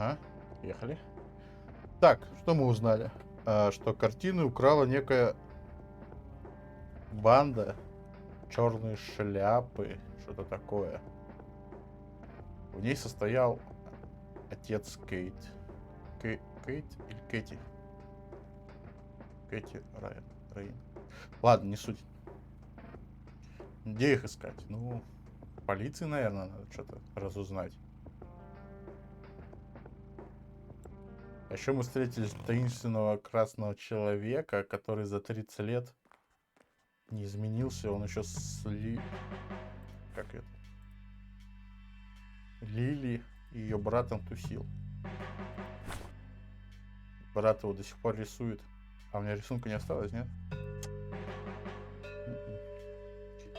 Ага, ехали. Так, что мы узнали? Что картины украла некая банда. Черные шляпы. Что-то такое. В ней состоял отец Кейт. Кейт или Кэти? Кэти Рейн. Ладно, не суть. Где их искать? Ну, полиции, наверное, надо что-то разузнать. А еще мы встретили таинственного красного человека, который за 30 лет не изменился. Он еще как это? Лили и ее братом тусил. Брат его до сих пор рисует. А у меня рисунка не осталось, нет?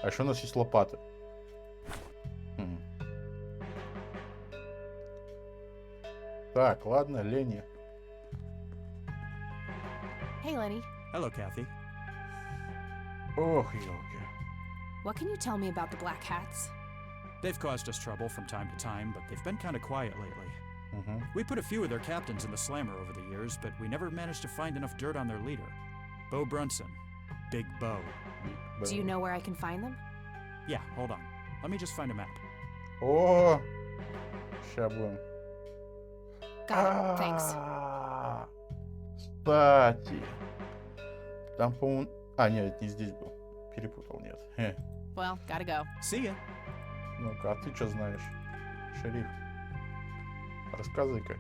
А еще у нас есть лопаты. Так, ладно, Ленни. Hey, Lenny. Hello, Kathy. Ох, елки. What can you tell me about the Black Hats? They've caused us trouble from time to time, but they've been kind of quiet lately. We put a few of their captains in the slammer over the years, but we never managed to find enough dirt on their leader. Bo Brunson. Big Bo. Do you know where I can find them? Yeah, hold on. Let me just find a map. О, ща будем. Got it. Thanks. Кстати, там, по-моему... А, нет, не здесь был. Перепутал, нет. Well, gotta go. See ya. Ну-ка, а ты что знаешь, шериф? Рассказывай-ка.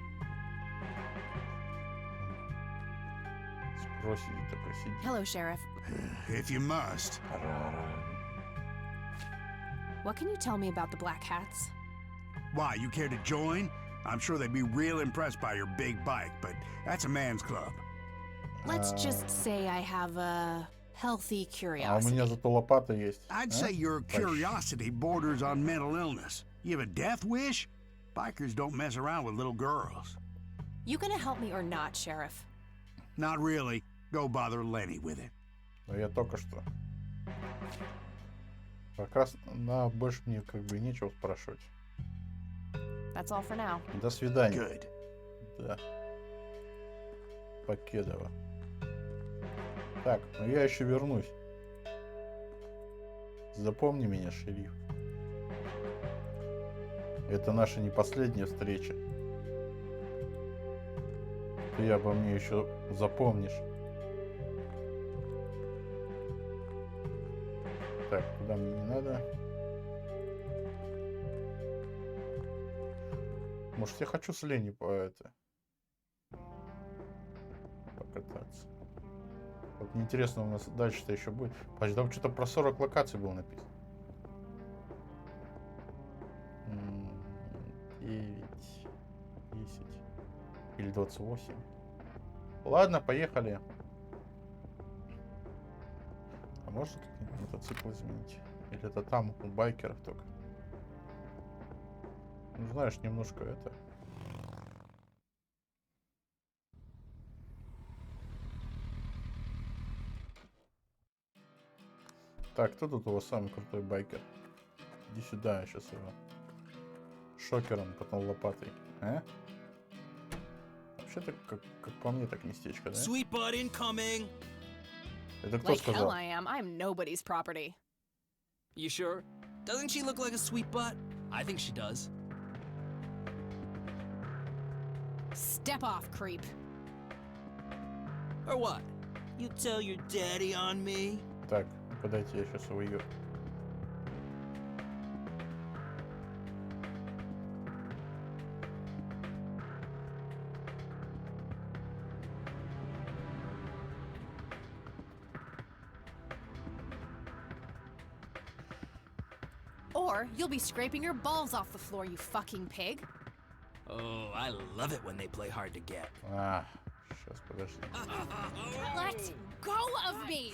Спросит такой сидит. Hello, Sheriff. If you must. What can you tell me about the Black Hats? Why, you care to join? I'm sure they'd be real impressed by your big bike, but that's a man's club. Let's just say I have a healthy А у curiosity. меня зато лопата есть. I'd say your curiosity borders on mental illness. You have a death wish? Bikers don't mess around with little girls. You gonna help me or not, Sheriff? Not really. Go bother Lenny with it. Но я только что. Как раз больше мне как бы нечего спрашивать. That's all for now. До свидания. Good. Да. Покедово. Так, ну я еще вернусь. Запомни меня, шериф. Это наша не последняя встреча. Ты обо мне еще запомнишь. Так, куда мне не надо? Может, я хочу с Ленни покататься. Вот мне интересно, у нас дальше-то еще будет. Подожди, там что-то про 40 локаций было написано. 9, 10 или 28. Ладно, поехали. А можно как-нибудь мотоцикл изменить? Или это там у байкеров только? Ну, знаешь, немножко это... Так, кто тут у вас самый крутой байкер? Иди сюда, я сейчас его шокером, потом лопатой. А? Вообще-то, как по мне, так местечко, да? Sweet butt incoming. Это кто Like hell сказал? I am. I'm nobody's property. You sure? Doesn't she look like a sweet butt? I think she does. Step off, creep. Or what? You tell your daddy on me? Так, подайте, я сейчас его ее... Or you'll be scraping your balls off the floor, you fucking pig. Oh, I love it when they play hard to get. А, сейчас, подожди. Let go of me!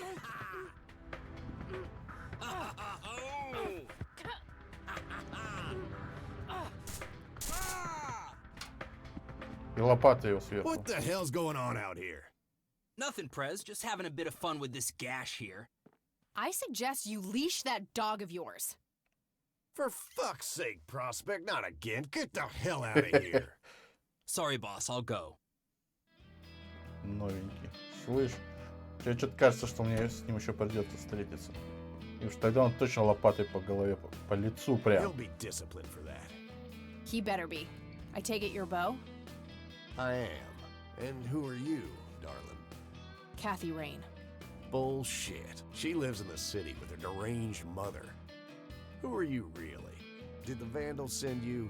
И лопата его сверху. What the hell's going on out here? Nothing, Prez. Just having a bit of fun with this gash here. I suggest you leash that dog of yours. For fuck's sake, Prospect, not again. Get the hell out of here. Sorry, boss, I'll go. Новенький. Слышь, тебе что-то кажется, что мне с ним еще придется встретиться. И уж тогда он точно лопатой по голове, по лицу He'll прям. be disciplined for that. He better be. I take it you're Bo? I am. And who are you, darling? Kathy Rain. Bullshit. She lives in the city with her deranged mother. Who are you really? Did the Vandals send you?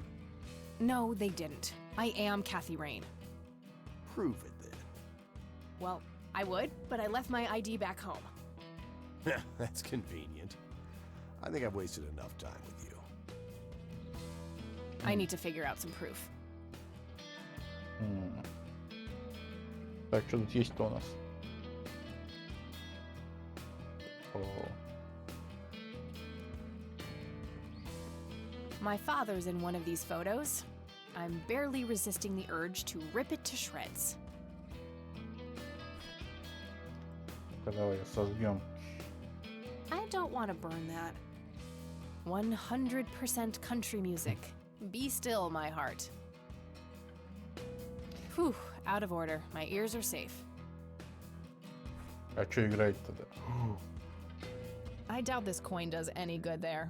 No, they didn't. I am Kathy Rain. Prove it then. Well, I would, but I left my ID back home. That's convenient. I think I've wasted enough time with you. I need to figure out some proof. Так, что тут есть-то у нас? О, My father's in one of these photos. I'm barely resisting the urge to rip it to shreds. давай ее сожгем. I don't want to burn that. 100% country music. Be still, my heart. Whew, out of order. My ears are safe. А что играть тогда? I doubt this coin does any good there.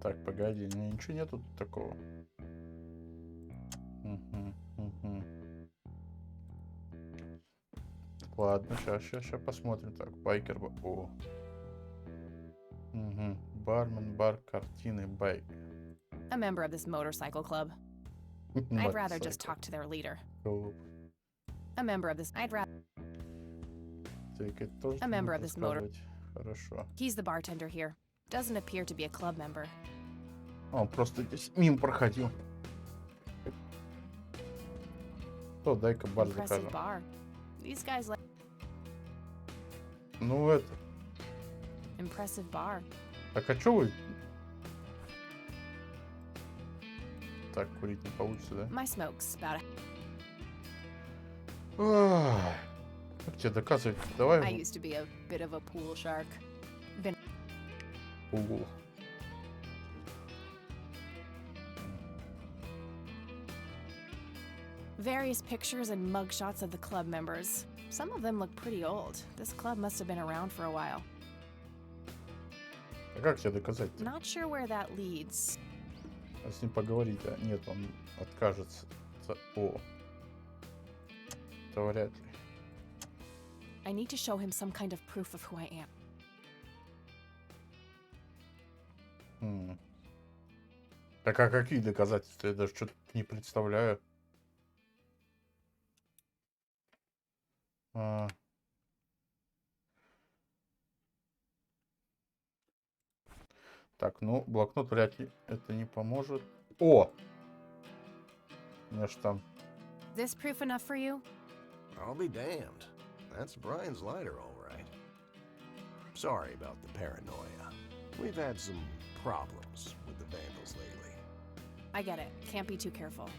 Так, погоди, ничего нету такого. Ладно, сейчас посмотрим. Так, байкер. О. Бармен, бар, картины, байк. A member of this motorcycle club. I'd rather just talk to their leader. A member of this. I'd rather. A member of this motor. Хорошо. He's the bartender here. Doesn't appear to be a club member. Он просто здесь мимо проходил. То, дай-ка бар Impressive закажем. bar. These guys like Ну это. impressive bar. Так, а чё вы? Так, курить не получится, да? My smoke's about Ах, как тебе доказывать? Давай I used to be a bit of a pool shark. Been в угол. various pictures and mugshots of the club members. Some of them look pretty old. This club must have been around for a while. А как тебе доказать? Not sure where that leads. А с ним поговорить, а нет, он откажется. О, это вряд ли. I need to show him some kind of proof of who I am. Так, а какие доказательства? Я даже что-то не представляю. Так, ну, блокнот вряд ли это не поможет. О! У меня ж там... This proof enough for you? I'll be damned. That's Brian's lighter, all right. Sorry about the paranoia. We've had some problems with the Vandals lately. I get it. Can't be too careful.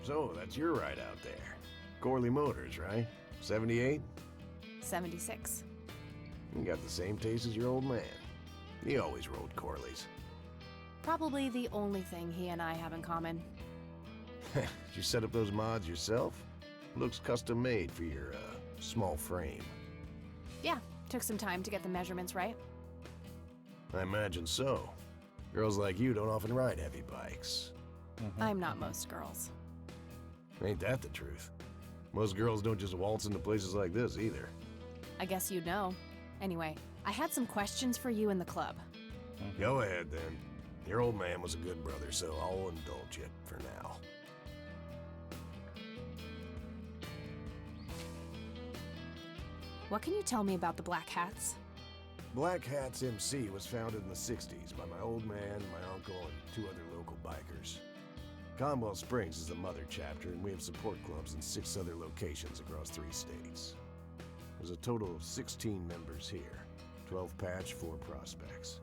So, that's your ride out there. Corley Motors, right? 78? 76. You got the same taste as your old man. He always rode Corleys. Probably the only thing he and I have in common. Did you set up those mods yourself? Looks custom made for your, small frame. Yeah, took some time to get the measurements right. I imagine so. Girls like you don't often ride heavy bikes. I'm not most girls. Ain't that the truth? Most girls don't just waltz into places like this either. I guess you'd know. Anyway, I had some questions for you in the club. Go ahead, then. Your old man was a good brother, so I'll indulge you for now. What can you tell me about the Black Hats? Black Hats MC was founded in the 60s by my old man, my uncle, and 2 other local bikers. Conwell Springs is the mother chapter, and we have support clubs in 6 other locations across 3 states. There's a total of 16 members here, 12 patch, 4 prospects.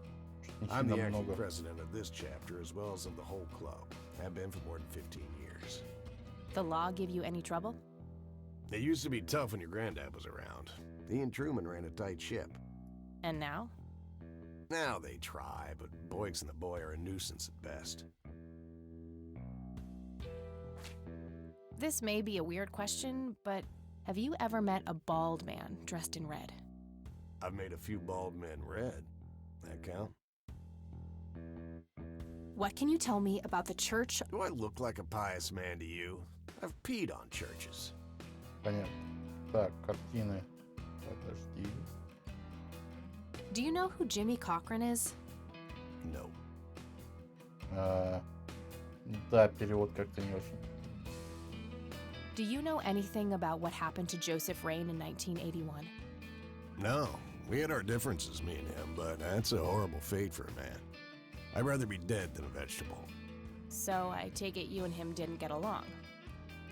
I'm the acting president of this chapter as well as of the whole club. Have been for more than 15 years. The law give you any trouble? It used to be tough when your granddad was around. He and Truman ran a tight ship. And now? Now they try, but Boyks and the boy are a nuisance at best. This may be a weird question, but have you ever met a bald man dressed in red? I've made a few bald men red. That count? What can you tell me about the church? Do I look like a pious man to you? I've peed on churches. Понятно. Так, картины. Подожди. Do you know who Jimmy Cochran is? No. Да, перевод как-то не очень. Do you know anything about what happened to Joseph Rain in 1981? No. We had our differences, me and him, but that's a horrible fate for a man. I'd rather be dead than a vegetable. So I take it you and him didn't get along.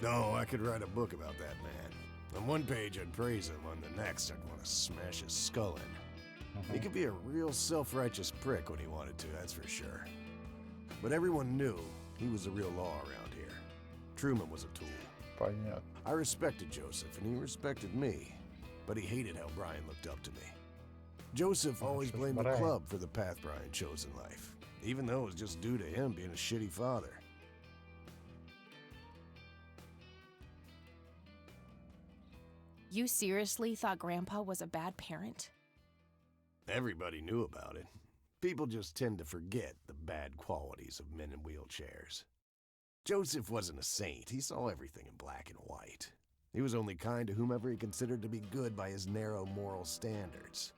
No, I could write a book about that man. On one page I'd praise him, on the next I'd want to smash his skull in. He could be a real self-righteous prick when he wanted to, that's for sure. But everyone knew he was the real law around here. Truman was a tool. Понятно. I respected Joseph, and he respected me, but he hated how Brian looked up to me. Joseph always blamed the club for the path Brian chose in life, even though it was just due to him being a shitty father. You seriously thought Grandpa was a bad parent? Everybody knew about it. People just tend to forget the bad qualities of men in wheelchairs. Joseph wasn't a saint. He saw everything in black and white. He was only kind to whomever he considered to be good by his narrow moral standards.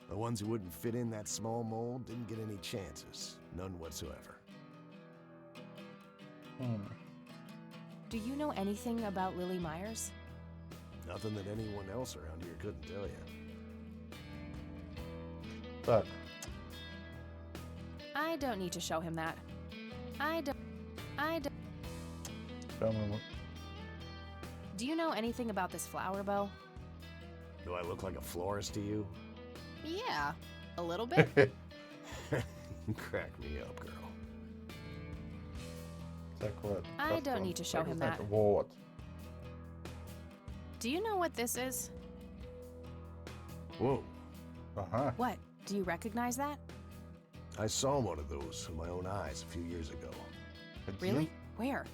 The ones who wouldn't fit in that small mold didn't get any chances. None whatsoever. Do you know anything about Lily Myers? Nothing that anyone else around here couldn't tell you. Так, I don't need to show him that. I don't. по-моему. Do you know anything about this flower bow? Do I look like a florist to you? Yeah, a little bit. Crack me up, girl. Так, вот. I don't need to show him that. Вот. Do you know what this is? Whoa. Ага. What? Do you recognize that? I saw one of those with my own eyes a few years ago. Really? Where?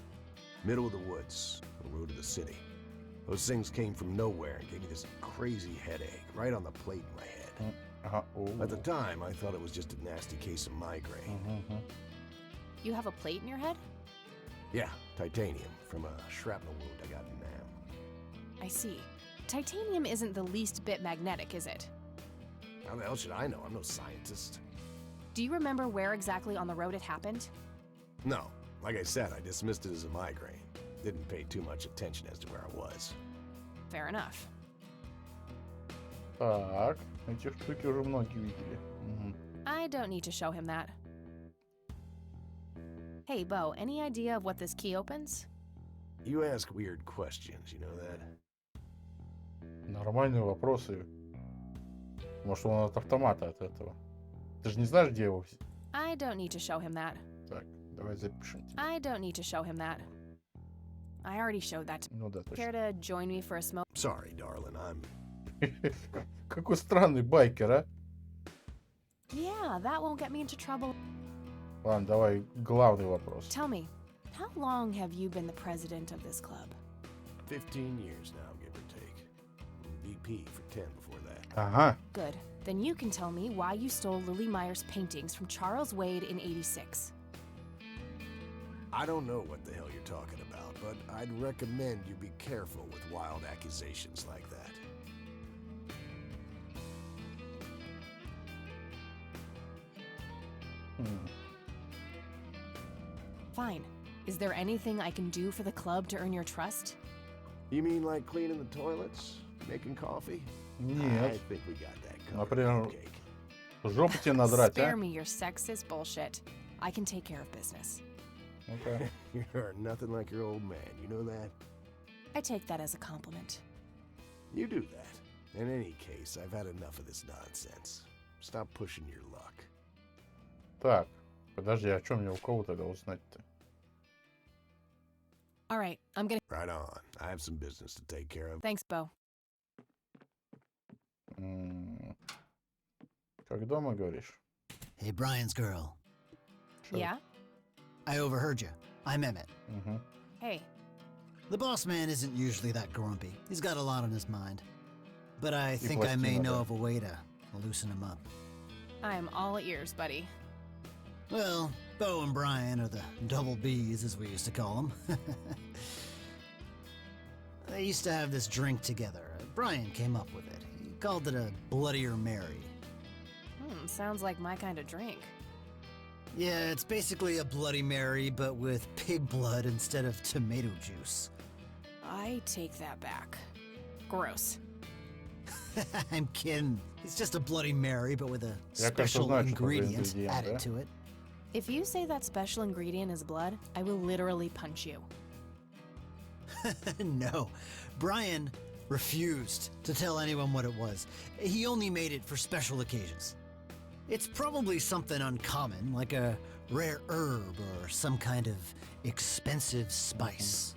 Middle of the woods, the road to the city. Those things came from nowhere and gave me this crazy headache right on the plate in my head. Ага. At the time, I thought it was just a nasty case of migraine. You have a plate in your head? Yeah, titanium from a shrapnel wound I got in Nam. I see. Titanium isn't the least bit magnetic, is it? How the hell should I know? I'm no scientist. Do you remember where exactly on the road it happened? No. Like I said, I dismissed it as a migraine. Didn't pay too much attention as to where I was. Fair enough. Так, эти штуки уже многие видели. I don't need to show him that. Hey, Bo, any idea of what this key opens? You ask weird questions, you know that? Нормальные вопросы. Может, он от автомата от этого. Ты же не знаешь, где его взять? I don't need to show him that. Так, давай запишем. I don't need to show him that. I already showed that. Ну да, Care точно. to join me for a smoke? Sorry, darling, I'm... Какой странный байкер, а? Yeah, that won't get me into trouble. Ладно, давай главный вопрос. Tell me, how long have you been the president of this club? 15 years now, give or take. VP for 10 before that. Ага. Good. Then you can tell me why you stole Lily Myers' paintings from Charles Wade in '86. I don't know what the hell you're talking about, but I'd recommend you be careful with wild accusations like that. Fine. Is there anything I can do for the club to earn your trust? You mean like cleaning the toilets? Making coffee? I Нет. think we got that covered. Например, Cake. жопу тебе надрать, Spare а? me your sexist bullshit. I can take care of business. Ну-ка. You're nothing like your old man, you know that? I take that as a compliment. You do that. In any case, I've had enough of this nonsense. Stop pushing your luck. Так, подожди, а что мне у кого тогда узнать-то? All right, I'm gonna. Right on. I have some business to take care of. Thanks, Bo. Как дома, говоришь? Hey, Brian's girl. Чё? Yeah? I overheard you. I'm Emmett. Угу. Hey, The boss man isn't usually that grumpy. He's got a lot on his mind. But I И think I may пластина, know да. of a way to loosen him up. I'm all ears, buddy. Well, Bo and Brian are the double Bs, as we used to call them. They used to have this drink together. Brian came up with it. He called it a Bloodier Mary. Sounds like my kind of drink. Yeah, it's basically a Bloody Mary, but with pig blood instead of tomato juice. I take that back. Gross. I'm kidding. It's just a Bloody Mary, but with a Я, кажется, special знаю, что такое ingredient ингредиент, added да? to it. If you say that special ingredient is blood, I will literally punch you. No, Brian refused to tell anyone what it was. He only made it for special occasions. It's probably something uncommon, like a rare herb or some kind of expensive spice.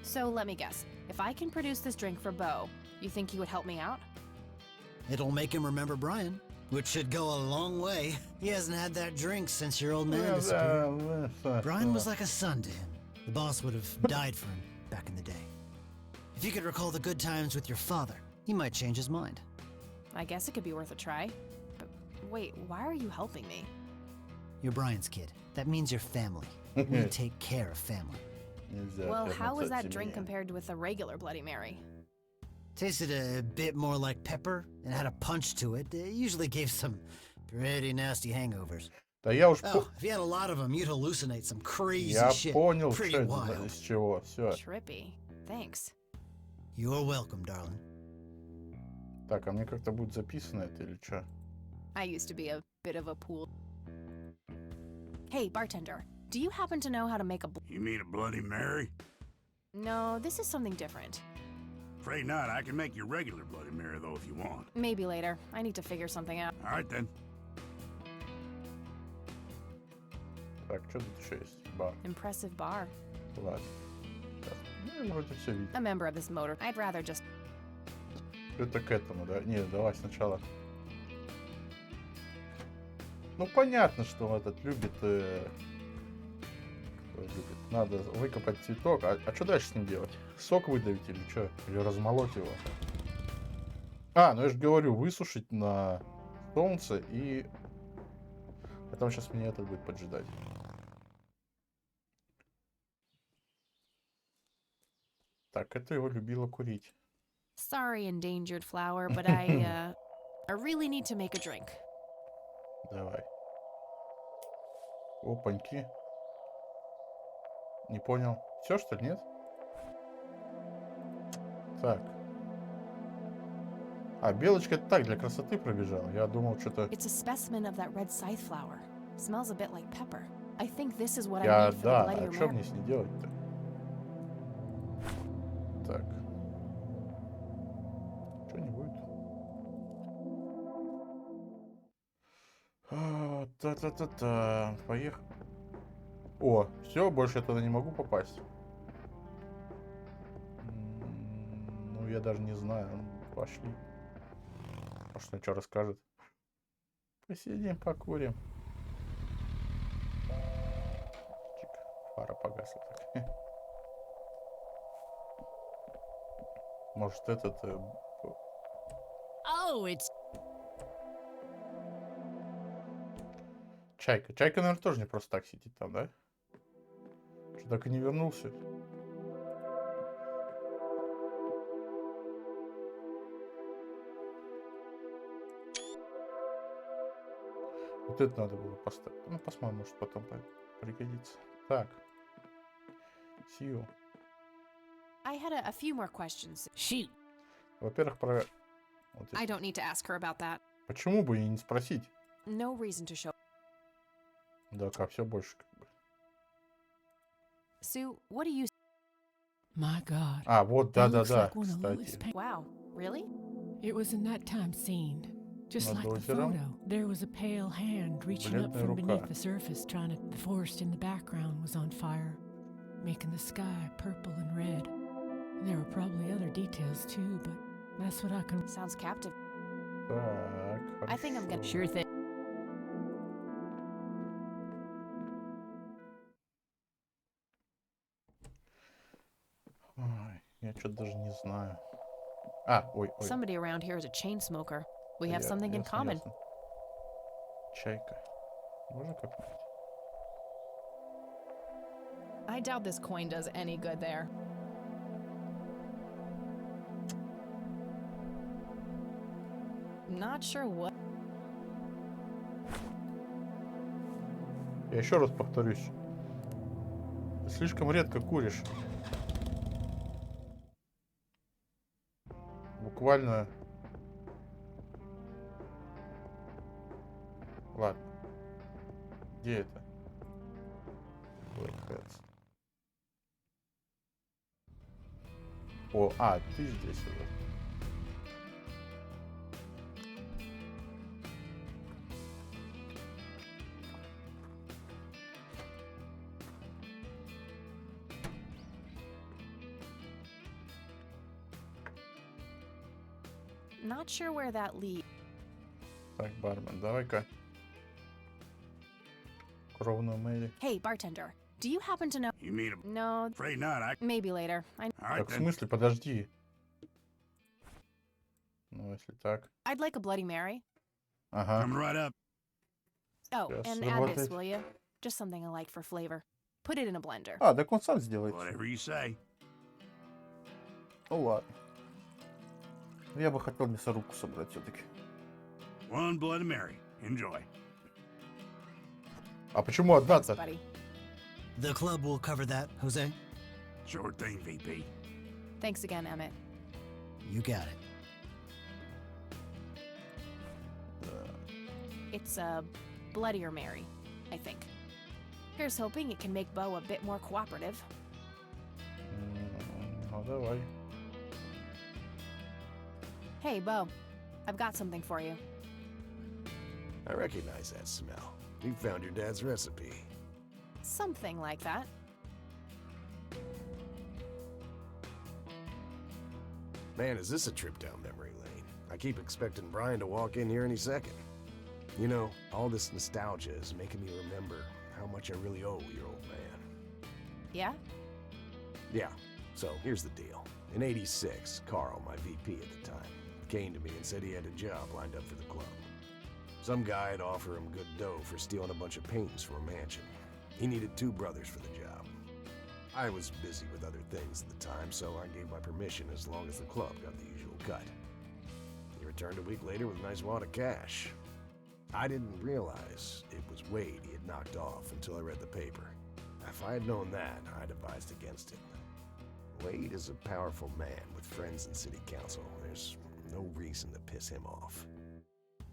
So let me guess. If I can produce this drink for Bo, you think he would help me out? It'll make him remember Brian, which should go a long way. He hasn't had that drink since your old man disappeared. Brian was like a son to him. The boss would have died for him back in the day. If you could recall the good times with your father, he might change his mind. I guess it could be worth a try. But wait, why are you helping me? You're Brian's kid. That means you're family. We take care of family. Well, how was that drink семье. compared with a regular Bloody Mary? Tasted a bit more like pepper and had a punch to it. It usually gave some pretty nasty hangovers. Да я уж Oh, if you had a lot of them, you'd hallucinate some crazy я shit. понял, Pretty что это, wild. из чего. Все. Trippy. Thanks. You're welcome, darling. Так, а мне как-то будет записано это или что? I used to be a bit of a pool. Hey, bartender, do you happen to know how to make a You mean a Bloody Mary? No, this is something different. Afraid not. I can make you regular Bloody Mary, though, if you want. Maybe later. I need to figure something out. All right, then. Так, что тут еще есть? Бар. Impressive bar. Ладно. Так, ну, вроде все видно. A member of this motor. I'd rather just... Это к этому, да? Нет, давай сначала. Ну, понятно, что он этот любит... любит. Надо выкопать цветок. А что дальше с ним делать? Сок выдавить или что? Или размолоть его? А, ну я же говорю, высушить на солнце и... А там сейчас меня этот будет поджидать. Так, это его любила курить. Sorry, endangered flower, but I really need to make a drink. Давай. Опаньки. Не понял. Все, что ли, нет? Так. А, белочка это так, для красоты пробежала. Я думал, что-то... It's a specimen of that red scythe flower. Smells a bit like pepper. I think this is what I Я, need for the да, Bloody а что Mary. мне с ней делать-то? Так. Что не будет? Та-та-та-та. Поехали. О, все, больше я туда не могу попасть. Ну, я даже не знаю. Пошли. Может, он что расскажет. Посидим, покурим. Чик, фара погасла. Так. Может, этот... Oh, it's... Чайка. Чайка, наверное, тоже не просто так сидит там, да? Что так и не вернулся. Вот это надо было поставить. Ну, посмотрим, может, потом пригодится. Так. Сью. I had a few more questions. Shoot. Во-первых, про... Вот I это. don't need to ask her about that. Почему бы и не спросить? No reason to show. Да, как все больше. Как бы. Sue, what do you... My God. А, вот, That looks да-да-да, like one of Louis' кстати. Wow, really? It was a nighttime scene. Just Над like the озером. photo. There was a pale hand reaching up Бледная from рука. beneath the surface, trying to... The forest in the background was on fire, making the sky purple and red. And there were probably other details too, but that's what I can... Sounds captive. Так, I think I'm gonna... хорошо. Sure thing. Я что-то даже не знаю. А, ой. Somebody around here is a chain smoker. We have Я- something in ясно, common. ясно. Чайка. Боже, как... I doubt this coin does any good there. Not sure what. Я еще раз повторюсь. Ты слишком редко куришь. Буквально... Ладно. Где это? Blackheads. О, ты здесь уже. Not sure where that leads. Так, бармен, давай-ка. Кровную Мэри. Hey, bartender. Do you happen to know? You mean a... No, Afraid not. maybe later. All right, Так, в then. смысле, подожди. Ну, если так. I'd like a Bloody Mary. Ага. Coming right up. Oh, Yes, and what add was this, it? will you? Just something I like for flavor. Put it in a blender. Так он сам сделает. Whatever you say. Ну ладно. Я бы хотел мясорубку собрать все-таки. One Bloody Mary. Enjoy. А почему одна-то? Buddy. The club will cover that, Jose. Sure thing, VP. Thanks again, Emmett. You got it. It's a Bloodier Mary, I think. Here's hoping it can make Bo a bit more cooperative. Ну давай. Hey, Bo. I've got something for you. I recognize that smell. You found your dad's recipe. Something like that. Man, is this a trip down memory lane? I keep expecting Brian to walk in here any second. You know, all this nostalgia is making me remember how much I really owe your old man. Yeah? Yeah, so here's the deal. In '86, Carl, my VP at the time, came to me and said he had a job lined up for the club. Some guy had offered him good dough for stealing a bunch of paintings from a mansion. He needed 2 brothers for the job. I was busy with other things at the time, so I gave my permission as long as the club got the usual cut. He returned a week later with a nice wad of cash. I didn't realize it was Wade he had knocked off until I read the paper. If I had known that, I'd advised against it. Wade is a powerful man with friends in city council. There's no reason to piss him off.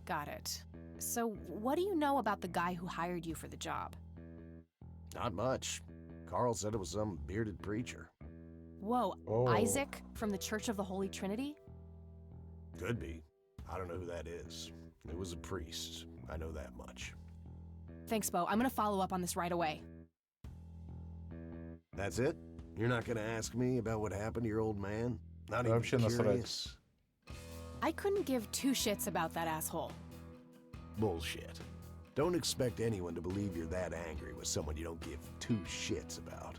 Got it. So, what do you know about the guy who hired you for the job? Not much. Carl said it was some bearded preacher. Whoa, Oh. Isaac from the Church of the Holy Trinity? Could be. I don't know who that is. It was a priest. I know that much. Thanks, Bo. I'm gonna follow up on this right away. That's it? You're not gonna ask me about what happened to your old man? Not Да even вообще насрать. curious? I couldn't give 2 shits about that asshole. Bullshit. Don't expect anyone to believe you're that angry with someone you don't give 2 shits about.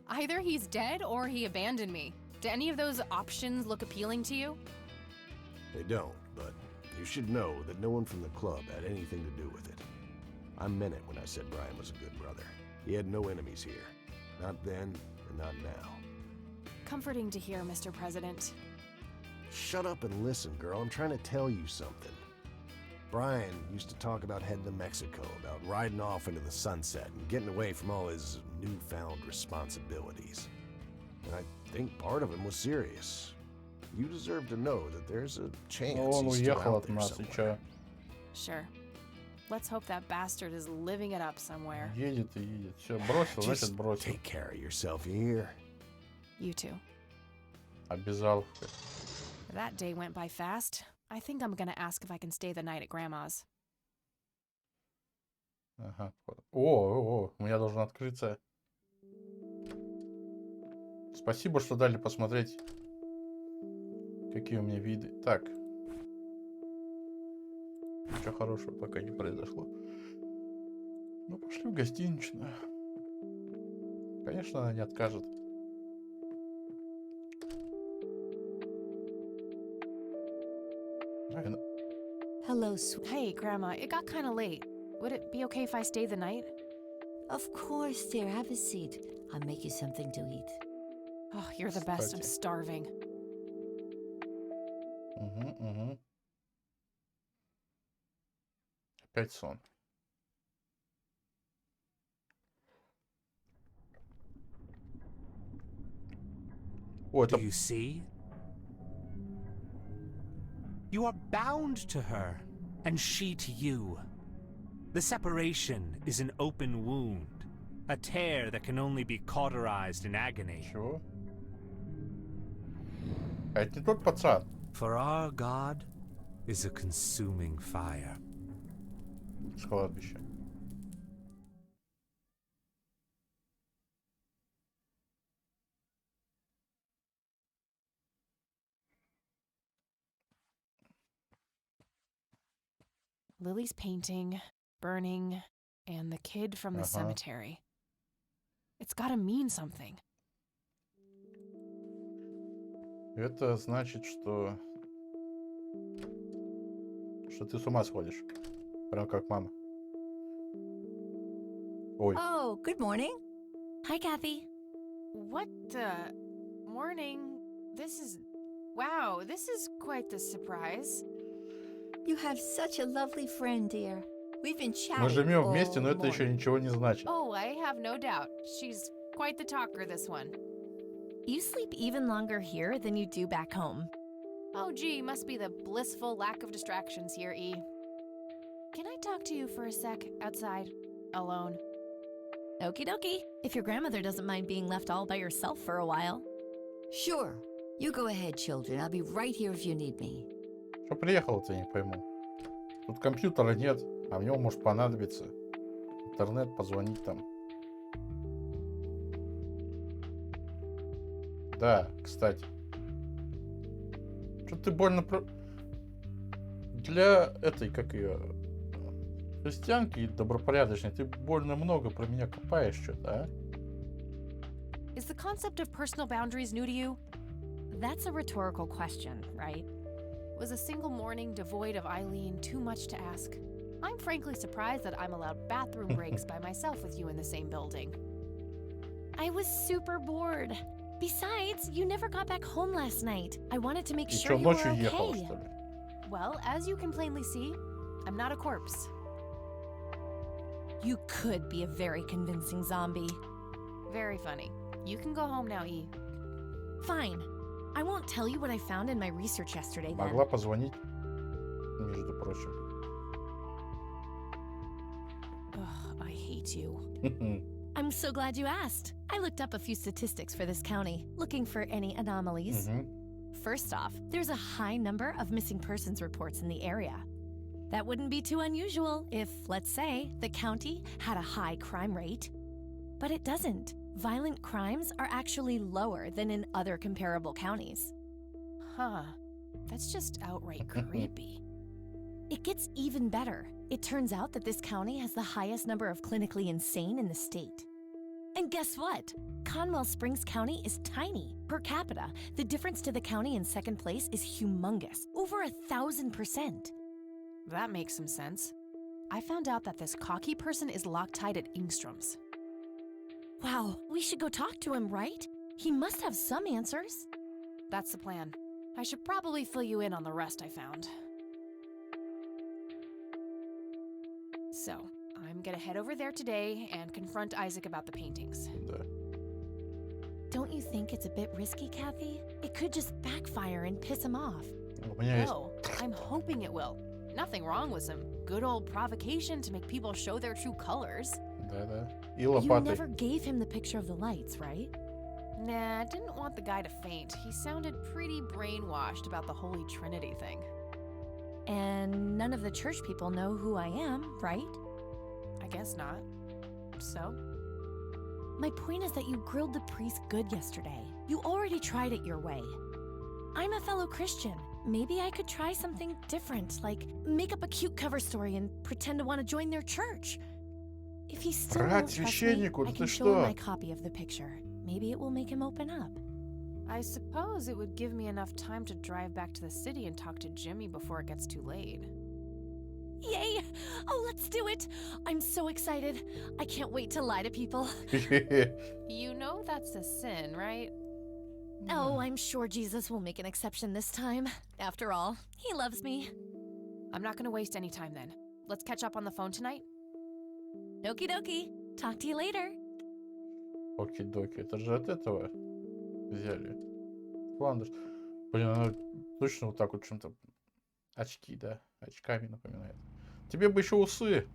Either he's dead or he abandoned me. Do any of those options look appealing to you? They don't, but you should know that no one from the club had anything to do with it. I meant it when I said Brian was a good brother. He had no enemies here. Not then, and not now. Comforting to hear, Mr. President. Shut up and listen, girl. I'm trying to tell you something. Brian used to talk about heading to Mexico, about riding off into the sunset and getting away from all his newfound responsibilities. And I think part of him was serious. You deserve to know that there's a chance Он he's still уехал out от there нас, и somewhere. чё? Sure. Let's hope that bastard is living it up somewhere. Едет и едет. Все, бросил, значит Just бросил. take care of yourself, you hear? You too. Обязал. That day went by fast. I think I'm gonna ask if I can stay the night at Grandma's. Ага. О, у меня должен открыться. Спасибо, что дали посмотреть, какие у меня виды. Так. Ничего хорошего пока не произошло. Ну, пошли в гостиничную. Конечно, она не откажет. Hello, sweet. Hey, Grandma, it got kind of late. Would it be okay if I stay the night? Of course, dear. Have a seat. I'll make you something to eat. Oh, you're the best. I'm starving. Опять сон. О, Do это... you see? You are bound to her, and she to you. The separation is an open wound, a tear that can only be cauterized in agony. Чего? А это не тот пацан. For our God is a consuming fire. С кладбища. Lily's painting, burning, and the kid from the cemetery. It's gotta mean something. Это значит, что ты с ума сходишь. Прям как мама. Ой. Oh, good morning. Hi, Kathy. What the... Morning. This is... Wow, this is quite the surprise. You have such a lovely friend, dear. We've been chatting. Мы живем вместе, но all это еще morning. ничего не значит. Oh, I have no doubt. She's quite the talker, this one. You sleep even longer here than you do back home. Oh, gee, must be the blissful lack of distractions here, E. Can I talk to you for a sec outside, alone? Okie dokie, if your grandmother doesn't mind being left all by yourself for a while. Sure. You go ahead, children. I'll be right here if you need me. Что приехал-то, я не пойму. Тут компьютера нет, а в него может понадобиться. Интернет, позвонить там. Да, кстати. Что ты больно Для этой, как ее, христианки добропорядочной, ты больно много про меня копаешь что-то, а? Is the concept of personal boundaries new to you? That's a rhetorical question, right? Was a single morning devoid of Eileen too much to ask? I'm frankly surprised that I'm allowed bathroom breaks by myself with you in the same building. I was super bored. Besides, you never got back home last night. I wanted to make Ты sure что, you were ночью ехала, okay. что ли? Well, as you can plainly see, I'm not a corpse. You could be a very convincing zombie. Very funny. You can go home now, E. Fine. I won't tell you what I found in my research yesterday then. Могла позвонить, между прочим. Ugh, I hate you. I'm so glad you asked. I looked up a few statistics for this county, looking for any anomalies. First off, there's a high number of missing persons reports in the area. That wouldn't be too unusual if, let's say, the county had a high crime rate. But it doesn't. Violent crimes are actually lower than in other comparable counties. Huh. That's just outright creepy. It gets even better. It turns out that this county has the highest number of clinically insane in the state. And guess what? Conwell Springs County is tiny. Per capita, the difference to the county in second place is humongous, over 1,000%. That makes some sense. I found out that this cocky person is Loctite at Ingstrom's. Wow, we should go talk to him, right? He must have some answers. That's the plan. I should probably fill you in on the rest I found. So, I'm gonna head over there today and confront Isaac about the paintings. Да. Don't you think it's a bit risky, Kathy? It could just backfire and piss him off. У меня есть... No, I'm hoping it will. Nothing wrong with some good old provocation to make people show their true colors. Да. И You лопатой. never gave him the picture of the lights, right? Nah, I didn't want the guy to faint. He sounded pretty brainwashed about the Holy Trinity thing. And none of the church people know who I am, right? I guess not. So? My point is that you grilled the priest good yesterday. You already tried it your way. I'm a fellow Christian. Maybe I could try something different, like make up a cute cover story and pretend to want to join their church. If he still Врать won't trust me, священнику, I да can ты show him что? my copy of the picture. Maybe it will make him open up. I suppose it would give me enough time to drive back to the city and talk to Jimmy before it gets too late. Yay! Oh, let's do it! I'm so excited. I can't wait to lie to people. You know that's a sin, right? Oh, I'm sure Jesus will make an exception this time. After all, he loves me. I'm not gonna waste any time then. Let's catch up on the phone tonight. Okie dokie. Talk to you later. Оки-доки. Это же от этого взяли. Фландерс. Блин, она точно вот так вот чем-то... Очки, да. Очками напоминает. Тебе бы еще усы.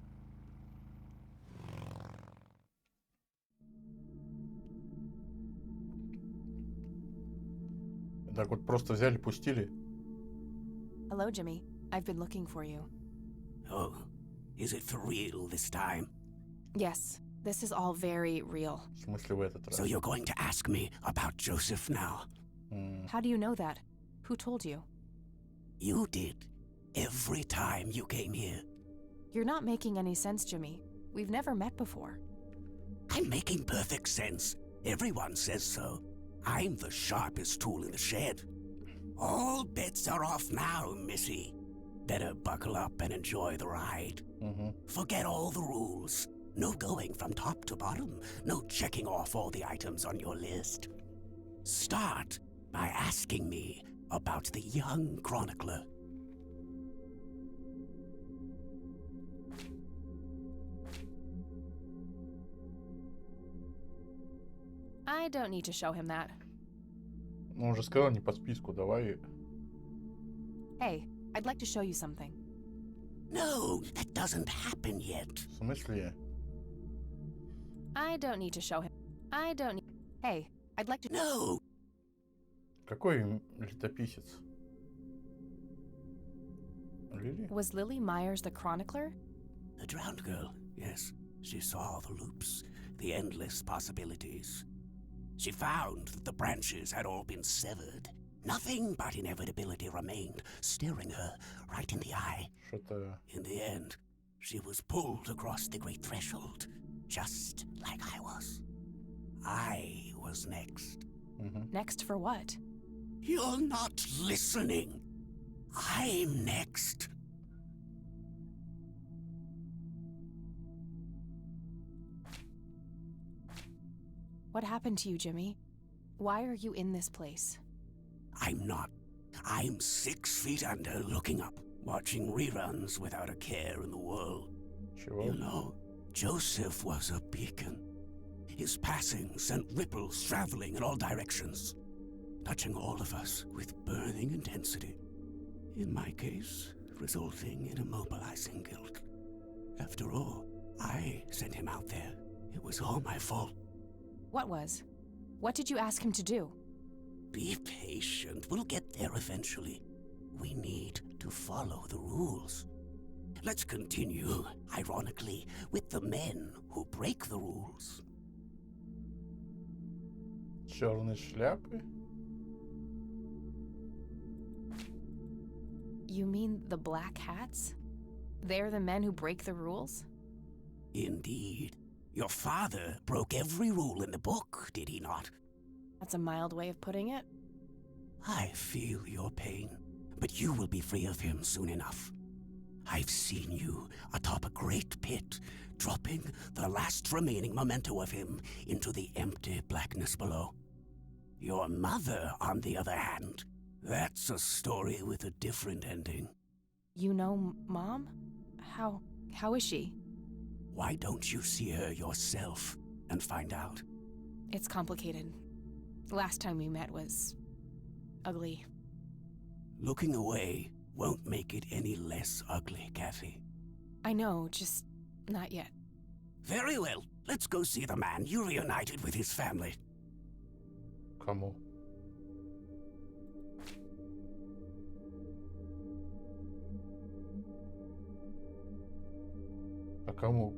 Так вот просто взяли, пустили. Hello, Jimmy. I've been looking for you. Oh, is it for real this time? Yes, this is all very real. В смысле в этот раз? So you're going to ask me about Joseph now? How do you know that? Who told you? You did. Every time you came here. You're not making any sense, Jimmy. We've never met before. I'm making perfect sense. Everyone says so. I'm the sharpest tool in the shed. All bets are off now, Missy. Better buckle up and enjoy the ride. Forget all the rules. No going from top to bottom. No checking off all the items on your list. Start by asking me about the young chronicler. I don't need to show him that. Ну, уже сказал, не по списку, давай. Hey, I'd like to show you something. No, that doesn't happen yet. В смысле? I don't need to show him. I don't need... Hey, I'd like to... No! Какой летописец? Лили? Was Lily Myers the chronicler? The drowned girl, yes. She saw the loops, the endless possibilities. She found that the branches had all been severed. Nothing but inevitability remained, staring her right in the eye. Что-то... In the end, she was pulled across the great threshold, just like I was. I was next. Next for what? You're not listening. I'm next. What happened to you, Jimmy? Why are you in this place? I'm not. I'm 6 feet under, looking up, watching reruns without a care in the world. Чего? You know, Joseph was a beacon. His passing sent ripples traveling in all directions, touching all of us with burning intensity. In my case, resulting in immobilizing guilt. After all, I sent him out there. It was all my fault. What was? What did you ask him to do? Be patient. We'll get there eventually. We need to follow the rules. Let's continue, ironically, with the men who break the rules. Черные шляпы? You mean the black hats? They're the men who break the rules? Indeed. Your father broke every rule in the book, did he not? That's a mild way of putting it. I feel your pain, but you will be free of him soon enough. I've seen you atop a great pit, dropping the last remaining memento of him into the empty blackness below. Your mother, on the other hand, that's a story with a different ending. You know Mom? How is she? Why don't you see her yourself and find out? It's complicated. Last time we met was... ugly. Looking away won't make it any less ugly, Kathy. I know, just not yet. Very well. Let's go see the man you reunited with his family. Кому? А кому?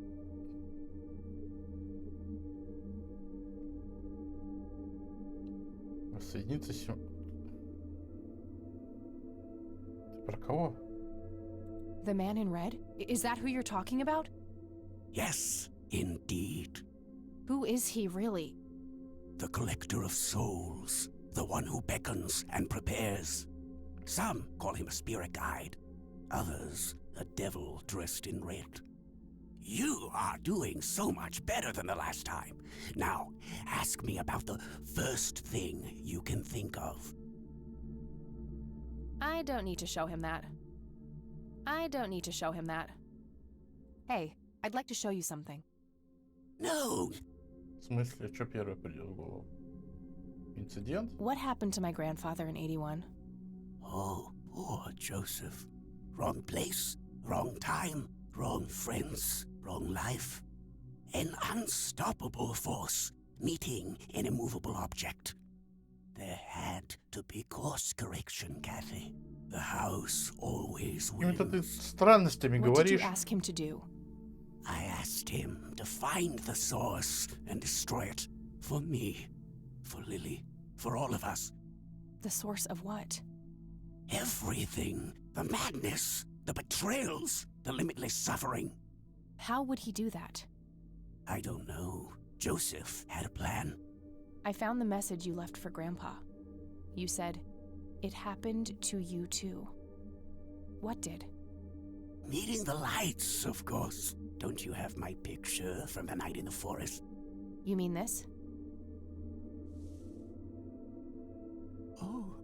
Соединиться с ним. Ты про кого? The man in red? Is that who you're talking about? Yes, indeed. Who is he really? The collector of souls, the the one who beckons and prepares. Some call him a spirit guide, others a devil dressed in red. You are doing so much better than the last time. Now, ask me about the first thing you can think of. I don't need to show him that. I don't need to show him that. Hey, I'd like to show you something. No. В смысле, что первое придет в голову? Инцидент? What happened to my grandfather in 81? Oh, poor Joseph. Wrong place, wrong time, wrong friends, wrong life. An unstoppable force meeting an immovable object. There had to be course correction, Kathy. The house always Какими-то ты wins. странностями What did you говоришь. ask him to do? I asked him to find the source and destroy it. For me, for Lily, for all of us. The source of what? Everything. The madness, the betrayals, the limitless suffering. How would he do that? I don't know. Joseph had a plan. I found the message you left for Grandpa. You said, "It happened to you too." What did? Meeting the lights, of course. Don't you have my picture from the night in the forest? You mean this? Oh,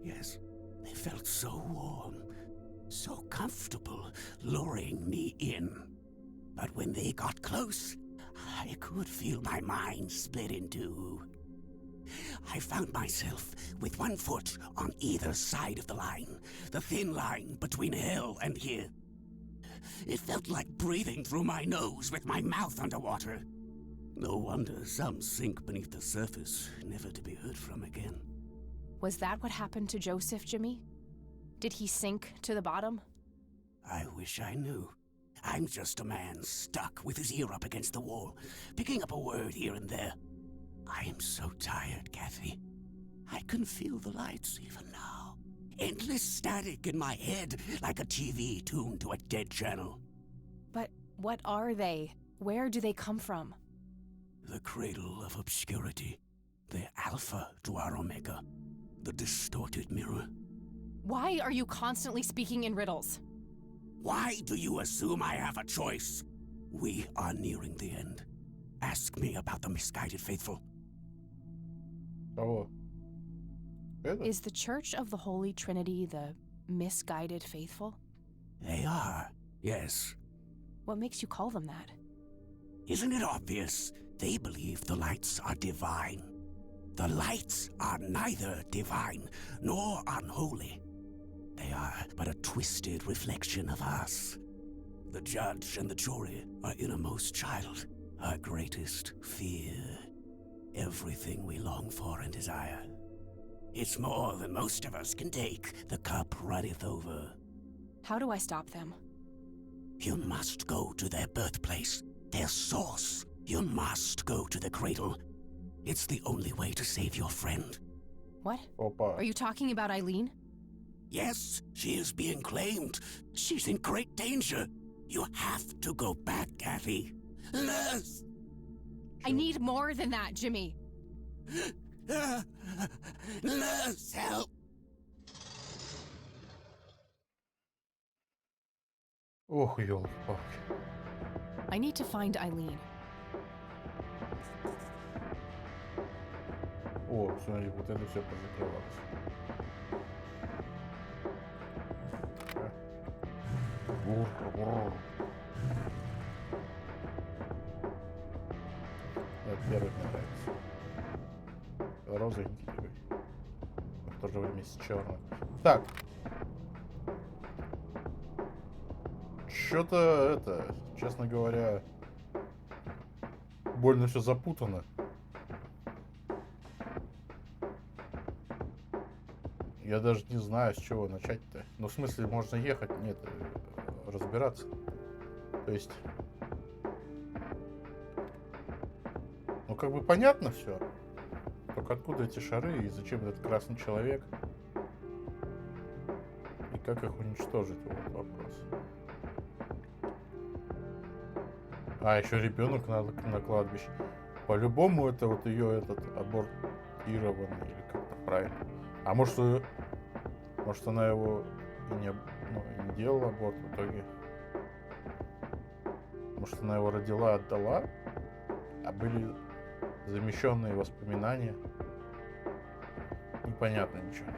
yes. They felt so warm, so comfortable, luring me in. But when they got close, I could feel my mind split in two. I found myself with one foot on either side of the line, the thin line between hell and here. It felt like breathing through my nose with my mouth underwater. No wonder some sink beneath the surface, never to be heard from again. Was that what happened to Joseph, Jimmy? Did he sink to the bottom? I wish I knew. I'm just a man stuck with his ear up against the wall, picking up a word here and there. I am so tired, Kathy. I can feel the lights even now. Endless static in my head, like a TV tuned to a dead channel. But what are they? Where do they come from? The cradle of obscurity. The alpha to our omega. The distorted mirror. Why are you constantly speaking in riddles? Why do you assume I have a choice? We are nearing the end. Ask me about the misguided faithful. Кого? Это? Is the Church of the Holy Trinity the misguided faithful? They are, yes. What makes you call them that? Isn't it obvious? They believe the lights are divine. The lights are neither divine nor unholy. They are but a twisted reflection of us. The judge and the jury, our innermost child, our greatest fear. Everything we long for and desire. It's more than most of us can take. The cup runneth over. How do I stop them? You must go to their birthplace, their source. You must go to the cradle. It's the only way to save your friend. What? Опа. Are you talking about Eileen? Yes, she is being claimed. She's in great danger. You have to go back, Kathy. Nurse! I need more than that, Jimmy. Nurse, help! Ох, ёлки-палки. I need to find Eileen. О, смотри, вот это все позакрывалось. Это первый мне нравится. Розовенький такой. В то же время с черным. Так. Что-то это, честно говоря, больно все запутано. Я даже не знаю, с чего начать-то. Ну, в смысле, можно ехать? Нет, разбираться. То есть... Ну, как бы понятно все. Только откуда эти шары и зачем этот красный человек? И как их уничтожить? Вот вопрос. А, еще ребенок на кладбище. По-любому это вот ее этот абортированный, или как-то правильно. А может, может она его и не, ну, и не делала аборт в итоге. Может, она его родила, отдала, а были замещенные воспоминания. Непонятно ничего.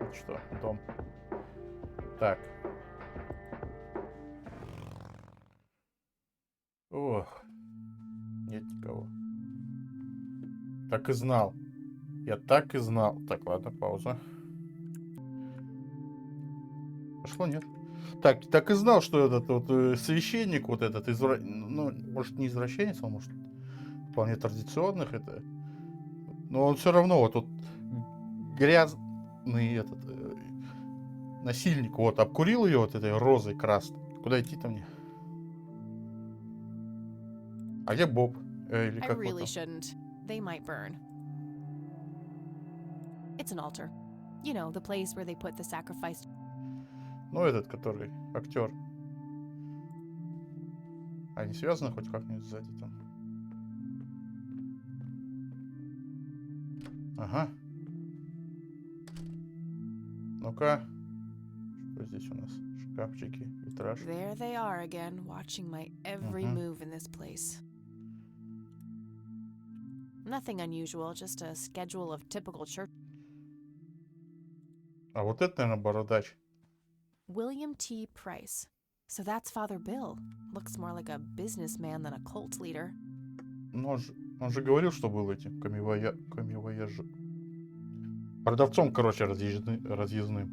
Это что? Дом. Так. Ох. Нет никого. Так и знал. Я так и знал. Так, ладно, пауза. Пошло, нет? Так и знал, что этот вот священник, вот этот, ну, может, не извращенец, он, может, вполне традиционных это. Но он все равно вот тут грязный этот насильник, вот, обкурил ее вот этой розой красной. Куда идти-то мне? А где Боб? Или I как really вот shouldn't. They might burn. It's an altar. You know, the place where they put the sacrifice. Ну, этот, который актер. Они связаны хоть как-нибудь сзади там? Ага. Ну-ка. Что здесь у нас? Шкафчики, витраж. There they are again, watching my every move in this place. Nothing unusual, just a schedule of typical church. А вот это, наверное, бородач. William T. Price. So that's Father Bill. Looks more like a businessman than a cult leader. Ну, он же говорил, что был этим комивояжер. Продавцом, короче, разъездным.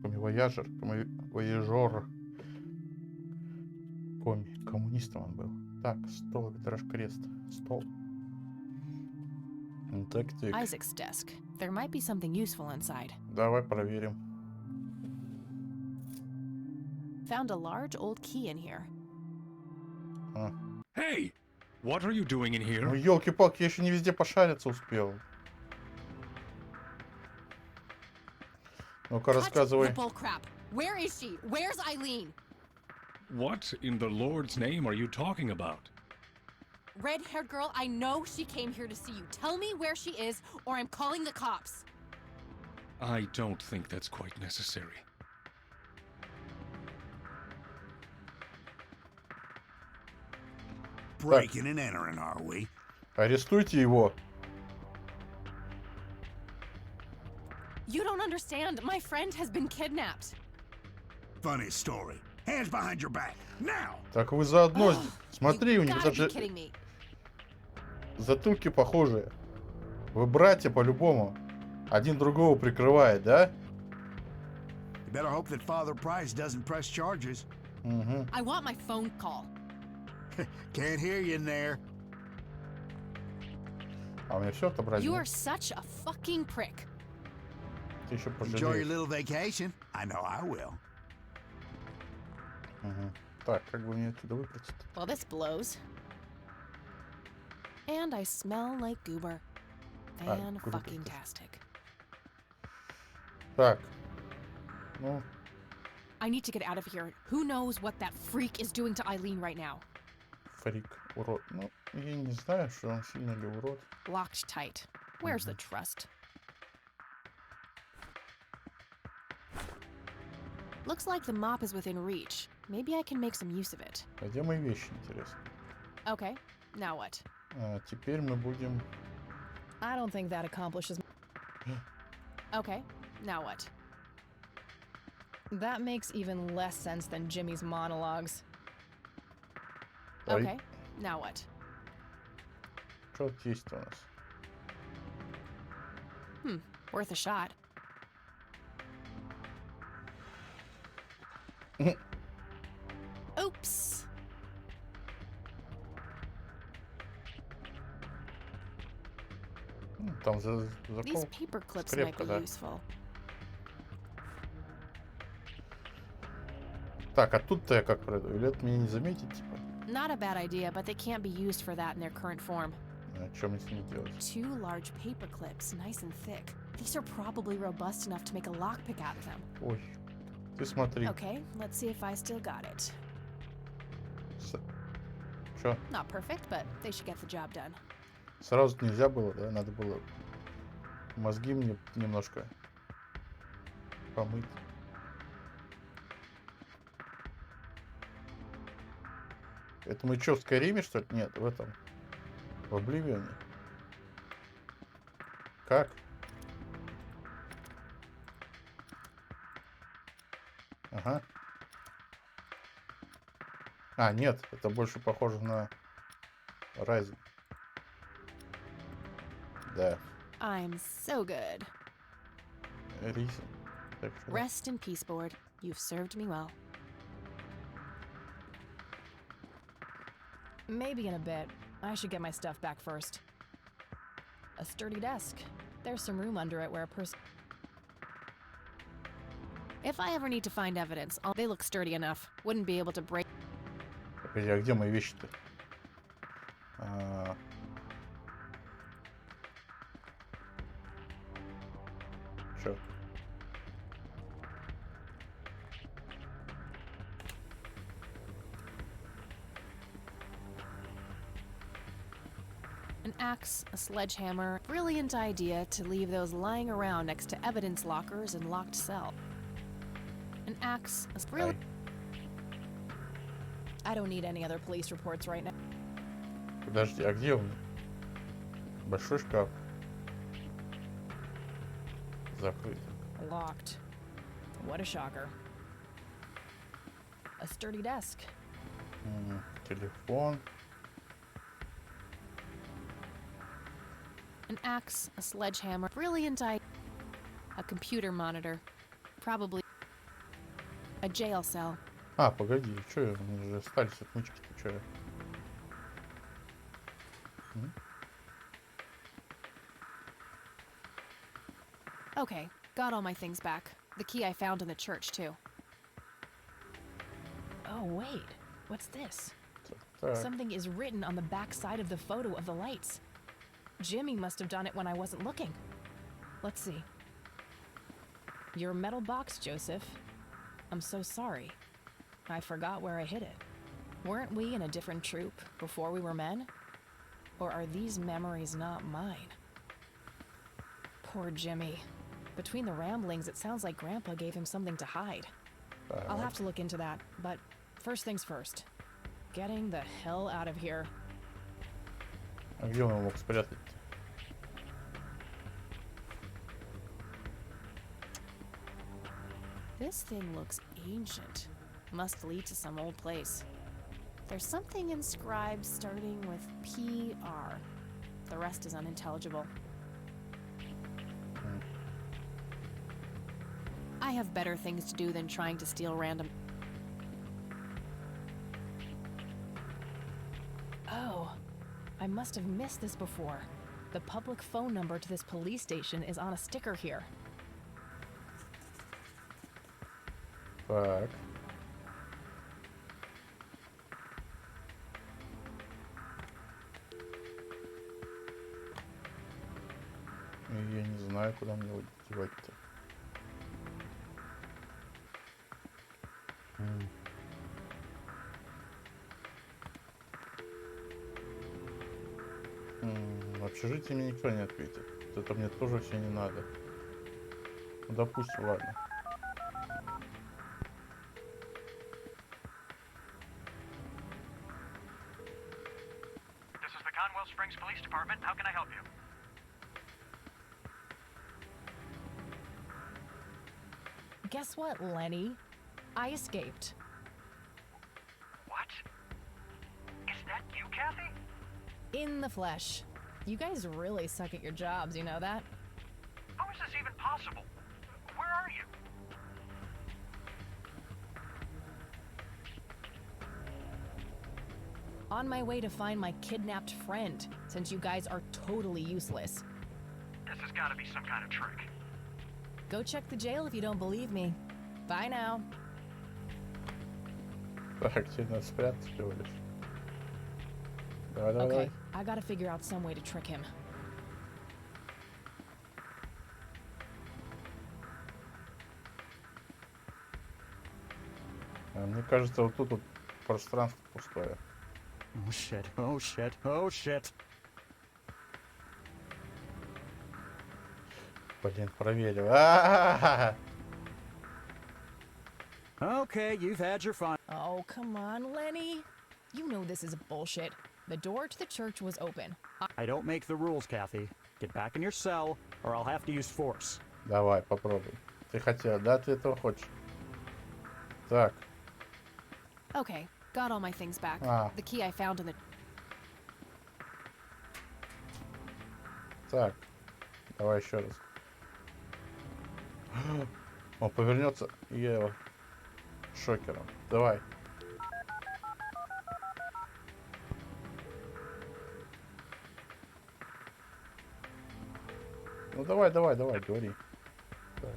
Комивояжер, комивояжер. Коммунистом он был. Так, стол, витраж, крест. Стол. Так. Isaac's desk. There might be something useful inside. Давай проверим. Found a large old key in here. Hey, what are you doing in here? Ну, елки-палки, я еще не везде пошариться успел. Ну-ка, рассказывай. Where is she? Where's Eileen? What in the Lord's name are you talking about? Red-haired girl, I know she came here to see you. Tell me where she is, or I'm calling the cops. I don't think that's quite necessary. Breaking and entering, are we? Арестуйте его. You don't understand. My friend has been kidnapped. Funny story. Hands behind your back. Now! Так вы заодно. Смотри, у них Gotta be даже kidding me. затылки похожие. Вы братья по-любому. Один другого прикрывает, да? You better hope that Father Price doesn't press charges. I want my phone call. Can't hear you in there. А у меня все отобразили. You are such a fucking prick. Ты еще Enjoy your пожалеешь. little vacation. I know I will. Так, как бы мне отсюда выбраться? Well, this blows. And I smell like goober. Fan-fucking-tastic. Так. Ну, I need to get out of here. Who knows what that freak is doing to Eileen right now? фрик, урод. Ну, я не знаю, что он сильно ли урод. Locked tight. Where's the trust? Looks like the mop is within reach. Maybe I can make some use of it. А где мои вещи, интересно? Okay, now what? Теперь мы будем... I don't think that accomplishes... Okay, now what? That makes even less sense than Jimmy's monologues. Okay, now what? Что тут есть у нас? Worth a shot. Oops. Там These закол. paper clips Скрепка, might be да. useful. Так, а тут-то я как пройду? Или это меня не заметить, типа? Not a bad idea, but they can't be used for that in their current form. А что мне с ними делать? Two large paper clips, nice and thick. These are probably robust enough to make a lockpick out of them. Ой, ты смотри. Okay, let's see if I still got it. Чё? Not perfect, but they should get the job done. Сразу нельзя было, да? Надо было Мозги мне немножко помыть. Это мы что, в Скайриме, что ли? Нет, в этом. В Обливионе. Как? Ага. А, нет, это больше похоже на Райзен. Да. I'm so good. Ризен. Так что... Rest in peace, board. You've served me well. Maybe in a bit. I should get my stuff back first. A sturdy desk. There's some room under it where a person... If I ever need to find evidence, they look sturdy enough. Wouldn't be able to break... Погоди, а где мои вещи-то? Чё? An axe, a sledgehammer. Brilliant idea to leave those lying around next to evidence lockers and locked cell. An axe, a brilliant... I don't need any other police reports right now. Подожди, а где он? Большой шкаф. Закрыт. Locked. What a shocker. A sturdy desk. Телефон. An axe, a sledgehammer. Brilliant idea. A computer monitor. Probably a jail cell. А, погоди, чё, они же остались отмычки-то, чё? Okay, got all my things back. The key I found in the church, too. Oh, wait. What's this? Так. Something is written on the back side of the photo of the lights. Jimmy must have done it when I wasn't looking. Let's see. Your metal box, Joseph. I'm so sorry. I forgot where I hid it. Weren't we in a different troop before we were men? Or are these memories not mine? Poor Jimmy. Between the ramblings, it sounds like Grandpa gave him something to hide. I'll have to look into that, but first things first. Getting the hell out of here. А где он его мог спрятать-то? This thing looks ancient. Must lead to some old place. There's something inscribed starting with PR. The rest is unintelligible. I have better things to do than trying to steal random... Oh, I must have missed this before. The public phone number to this police station is on a sticker here. Так. Я не знаю, куда мне его девать-то. В общежитии мне никто не ответит. Это мне тоже все не надо. Ну, допустим, ладно. This is the Conwell Springs Police Department. How can I help you? Guess what, Lenny? I escaped. What? Is that you, Kathy? In the flesh. You guys really suck at your jobs, you know that? How is this even possible? Where are you? On my way to find my kidnapped friend, since you guys are totally useless. This has got to be some kind of trick. Go check the jail if you don't believe me. Bye now. Так, тебе надо спрятаться всего лишь. Давай, давай, Okay, давай. I gotta figure out some way to trick him. Мне кажется, вот тут вот пространство пустое. Oh shit, oh shit, oh shit. Блин, проверил. Okay, you've had your fun. Oh, come on, Lenny. You know this is bullshit. The door to the church was open. I don't make the rules, Kathy. Get back in your cell, or I'll have to use force. Давай, попробуй. Ты хотел, да? Ты этого хочешь? Так. Okay, got all my things back. Ah. The key I found in the... Так. Давай еще раз. Он повернется, и я его шокером. Давай. Ну давай, говори. Так.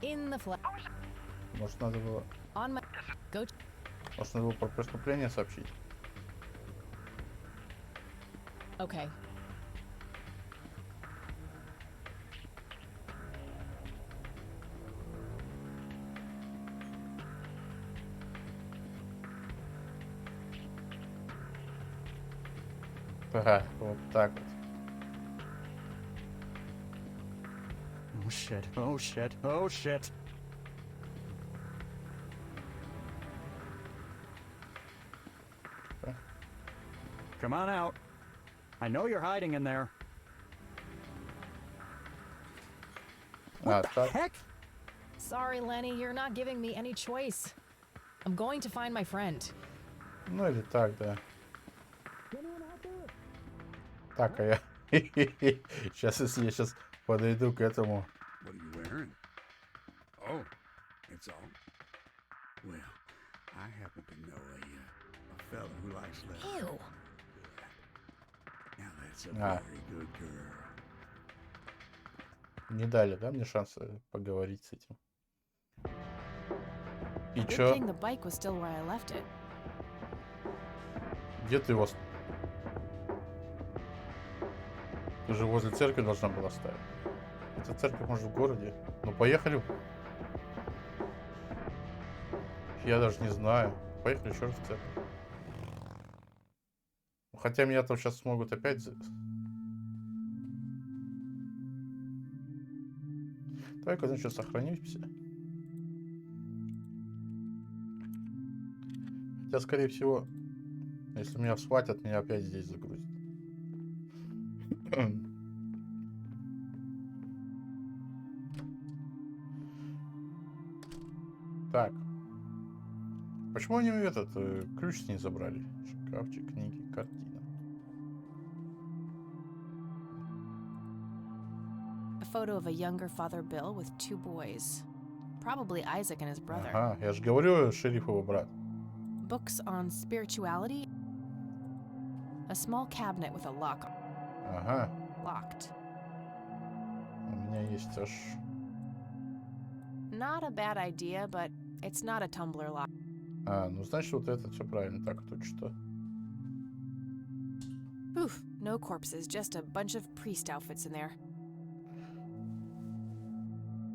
In the flat. Может надо было... On my... Go... Может надо было про преступление сообщить? Okay. Ага, вот так вот. Oh shit, oh shit, oh shit. Come on out. I know you're hiding in there. What the heck? Sorry, Lenny, you're not giving me any choice. I'm going to find my friend. Ну или так, да. Так, а я... Сейчас, если я сейчас подойду к этому... What are you wearing? Oh, it's all. Well, I happen to know a fella who likes leather. Ew. Now that's a very good girl. Не дали, да, мне шанса поговорить с этим. И Good чё? thing the bike was still where I left it. Где ты его... Ты же возле церкви должна была ставить. Эта церковь, может, в городе. Ну, поехали. Я даже не знаю. Поехали еще раз в церковь. Хотя меня там сейчас смогут опять... Давай-ка, значит, сохранимся. Хотя, скорее всего, если меня схватят, меня опять здесь загрузят. Так. Почему они этот ключ с ней забрали? Шкафчик, книги, картина. A photo of a younger Father Bill with 2 boys. Probably Isaac and his brother. Ага, я же говорю, шериф его брат. Books on spirituality. A small cabinet with a lock on. Ага. Locked. У меня есть аж... Not a bad idea, but it's not a tumbler lock. А, ну значит вот это все правильно. Так, тут что? Oof, no corpses, just a bunch of priest outfits in there.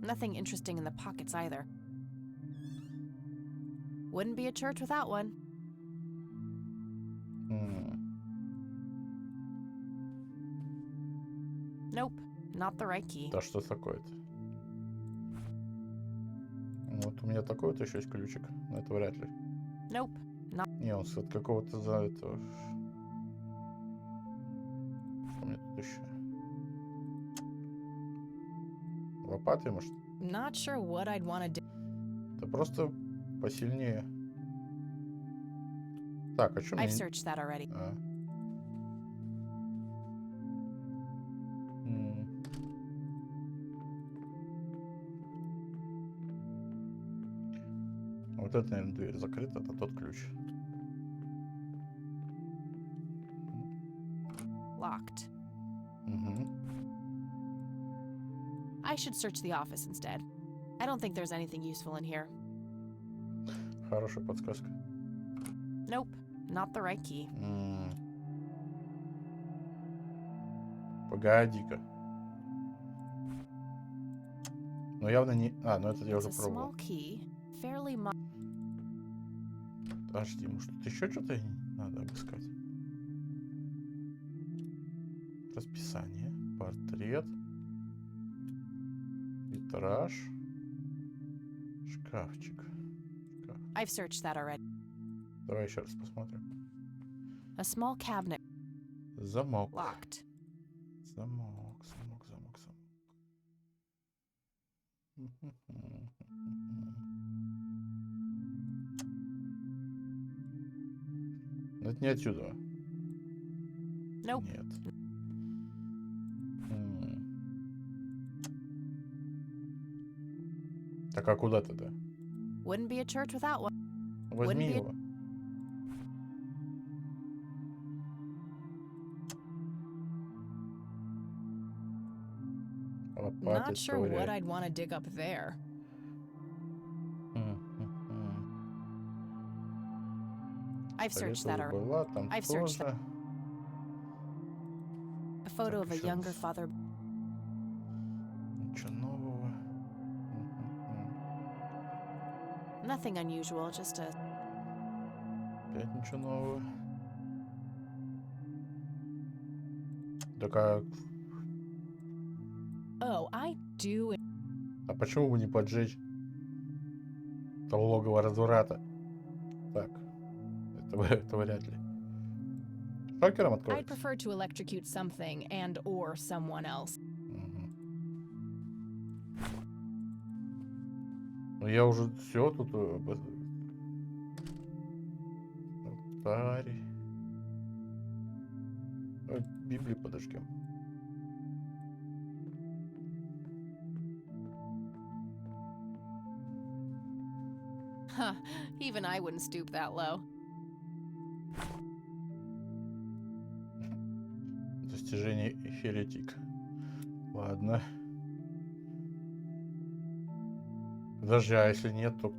Nothing interesting in the pockets either. Wouldn't be a church without one. Nope, not the right key. Да что такое-то? Вот у меня такой вот еще есть ключик, но это вряд ли. Nope, not... Не, он от какого-то за этого... Что у меня тут еще? Лопатой, может? Not sure what I'd want to do. Да просто посильнее. Так, а что мне... I've searched that already. Вот это, наверное, дверь закрыта, это тот ключ. Locked. Угу. I should search the office instead. I don't think there's anything useful in here. Хорошая подсказка. Nope, not the right key. Погоди-ка. Но явно не... А, ну это я уже It's a пробовал. small key, fairly Подожди, может тут еще что-то надо обыскать? Расписание, портрет. Витраж. Шкафчик. I've searched that already. Давай еще раз посмотрим. A small cabinet. Замок. Locked. Замок. Но это не отсюда. Nope. Нет. Так, а куда тогда? Wouldn't be a church without one. Возьми Wouldn't be его. Not sure what I'd want to dig up there. I've searched that already. I've searched that. A photo of a younger father. Ничего нового. Nothing unusual, just a... Опять ничего нового. Да как... Oh, I do... А почему бы не поджечь это логово разврата? Так. Это вряд ли. Шокером I'd откроется. prefer to electrocute something and or someone else. Ну я уже все тут... Алтарь. Библию подожгем. Huh, even I wouldn't stoop that low. Достижение херетик. Ладно. Подожди, а если нет, то...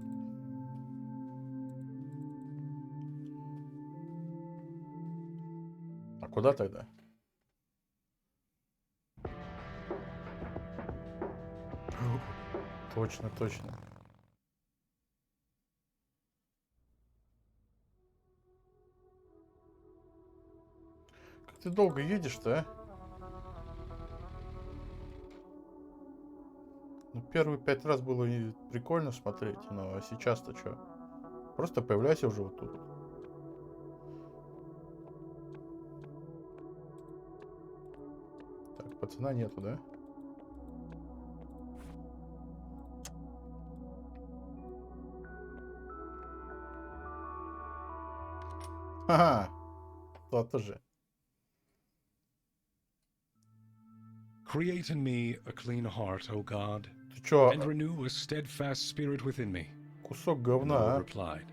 А куда тогда? Точно, точно. Как ты долго едешь-то, а? Ну, первые 5 раз было и прикольно смотреть, но сейчас-то что? Просто появляйся уже вот тут. Так, пацана нету, да? Ага, тот же. Create in me a clean heart, O God, Ты чё? and renew a steadfast spirit within me. Кусок The говна, Lord а? replied,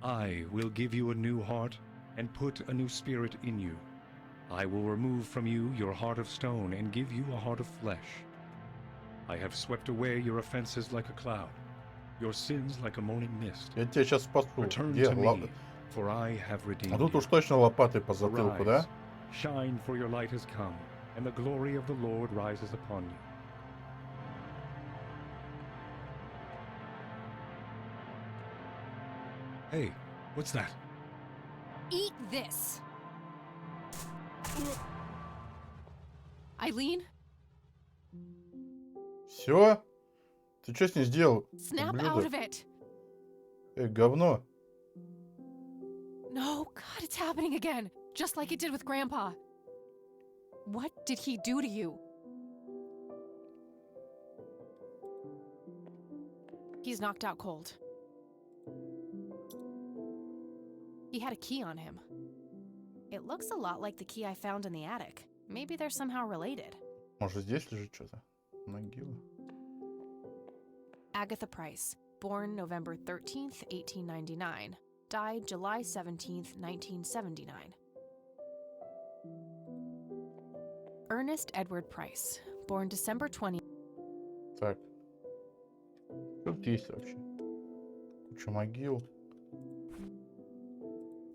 I will give you a new heart and put a new spirit in you. I will remove from you your heart of stone and give you a heart of flesh. I have swept away your offenses like a cloud, your sins like a morning mist. Я тебя сейчас спасу. Return Где? to me, for I have А redeemed тут you. уж точно лопатой по затылку, да? Arise, shine, for your light has come, and the glory of the Lord rises upon you. Hey, what's that? Eat this! Eileen? Все? Ты что с ней сделал? Snap out of it! Говно. No, God, it's happening again. Just like it did with Grandpa. What did he do to you? He's knocked out cold. He had a key on him. It looks a lot like the key I found in the attic. Maybe they're somehow related. Может, здесь лежит что-то? Могила. Agatha Price, born November 13th, 1899. Died July 17th, 1979. Ernest Edward Price, born December 20th. Так. Что тут есть вообще? Куча могил.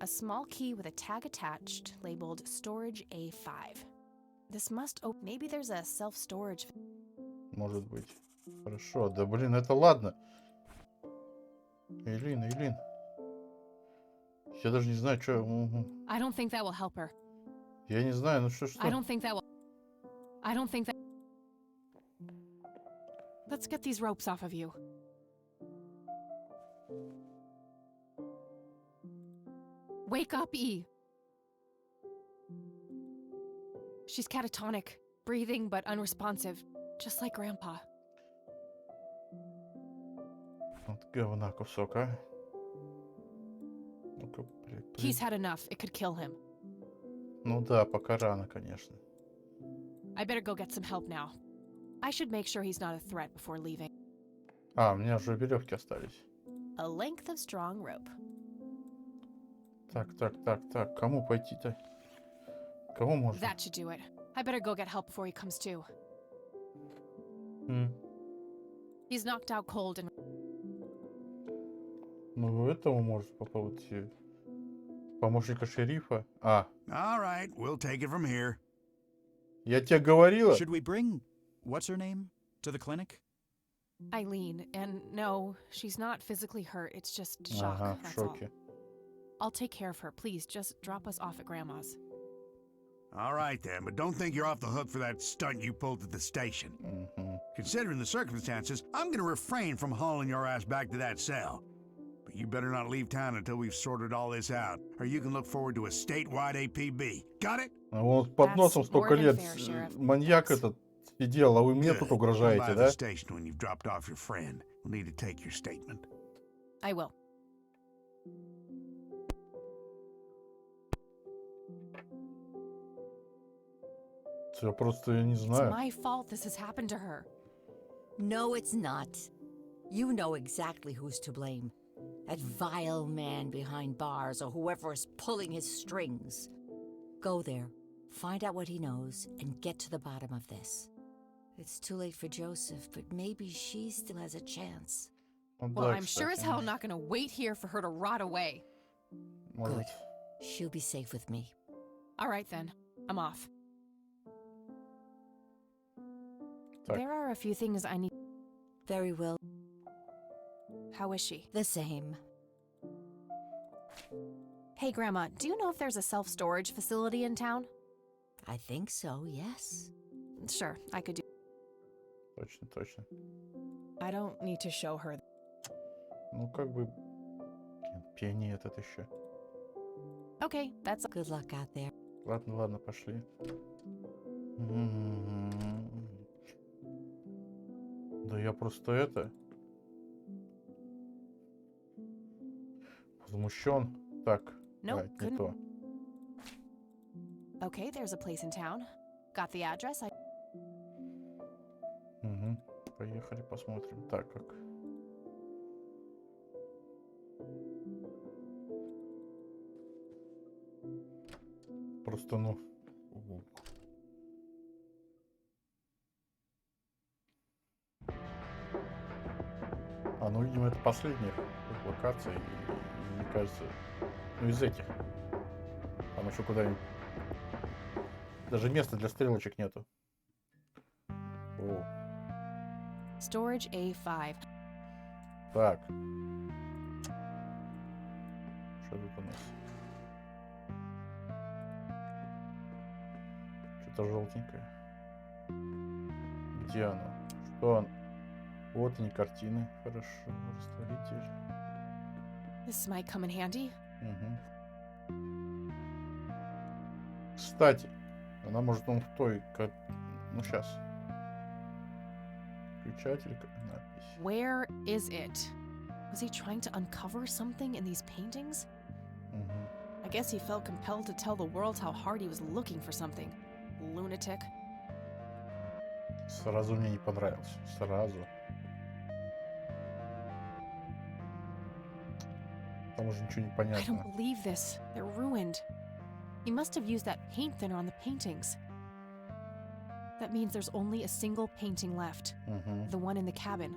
A small key with a tag attached, labeled Storage A5. This must open. Maybe there's a self-storage. Может быть. Хорошо. Да блин, это ладно. Эйлин. Я даже не знаю, что... I don't think that will help her. Я не знаю, ну что. I don't think that will... Let's get these ropes off of you. Wake up, E. She's catatonic, breathing but unresponsive, just like Grandpa. Вот говна кусок, а? Ну-ка, He's had enough. It could kill him. Ну да, пока рано, конечно. I better go get some help now. I should make sure he's not a threat before leaving. А, у меня уже веревки остались. A length of strong rope. Так. Кому пойти-то? Кому можно? That should do it. I better go get help before he comes to. He's knocked out cold and... Ну, этому может попробовать помощника шерифа. А. All right, we'll take it from here. Я тебе говорила. Should we bring what's her name to the clinic? Eileen, and no, she's not physically hurt. It's just shock. Ага, в That's all. шоке. I'll take care of her. Please, just drop us off at Grandma's. All right then, but don't think you're off the hook for that stunt you pulled at the station. Considering the circumstances, I'm gonna refrain from hauling your ass back to that cell. But you better not leave town until we've sorted all this out, or you can look forward to a statewide APB. Got it? А вот под носом столько лет маньяк этот сидел, а вы мне тут угрожаете, да? Station when you've dropped off your friend. We'll need to take your statement. I will. Я просто не It's знаю. my fault this has happened to her. No, it's not. You know exactly who's to blame. That vile man behind bars or whoever is pulling his strings. Go there, find out what he knows, and get to the bottom of this. It's too late for Joseph, but maybe she still has a chance. Well, I'm sure as hell not gonna wait here for her to rot away. Good. She'll be safe with me. All right then, I'm off. There are a few things I need. Very well. How is she? The same. Hey, Grandma, do you know if there's a self-storage facility in town? I think so, yes. Sure, I could do. Точно. I don't need to show her. Ну, как бы... Пионер этот еще. Okay, that's... Good luck out there. Ладно, пошли. Да я просто это... Возмущен. Так, Nope, не то. Okay, there's a place in town. Got the address? Поехали, посмотрим. Так, как... Просто, ну... А, ну, видимо, это последняя локация, и мне кажется, ну, из этих. Там еще куда-нибудь... Даже места для стрелочек нету. О. Storage A5. Так. Что тут у нас? Что-то желтенькое. Где оно? Что оно? Вот они, картины. Хорошо. Растворитель. This might come in handy. Кстати, она может он в той... Ну, сейчас. Включатель, надпись. Where is it? Was he trying to uncover something in these paintings? I guess he felt compelled to tell the world how hard he was looking for something. Lunatic. Сразу мне не понравился. Сразу. Там уже ничего не I понятно. don't believe this. They're ruined. He must have used that paint thinner on the paintings. That means there's only a single painting left. The one in the cabin.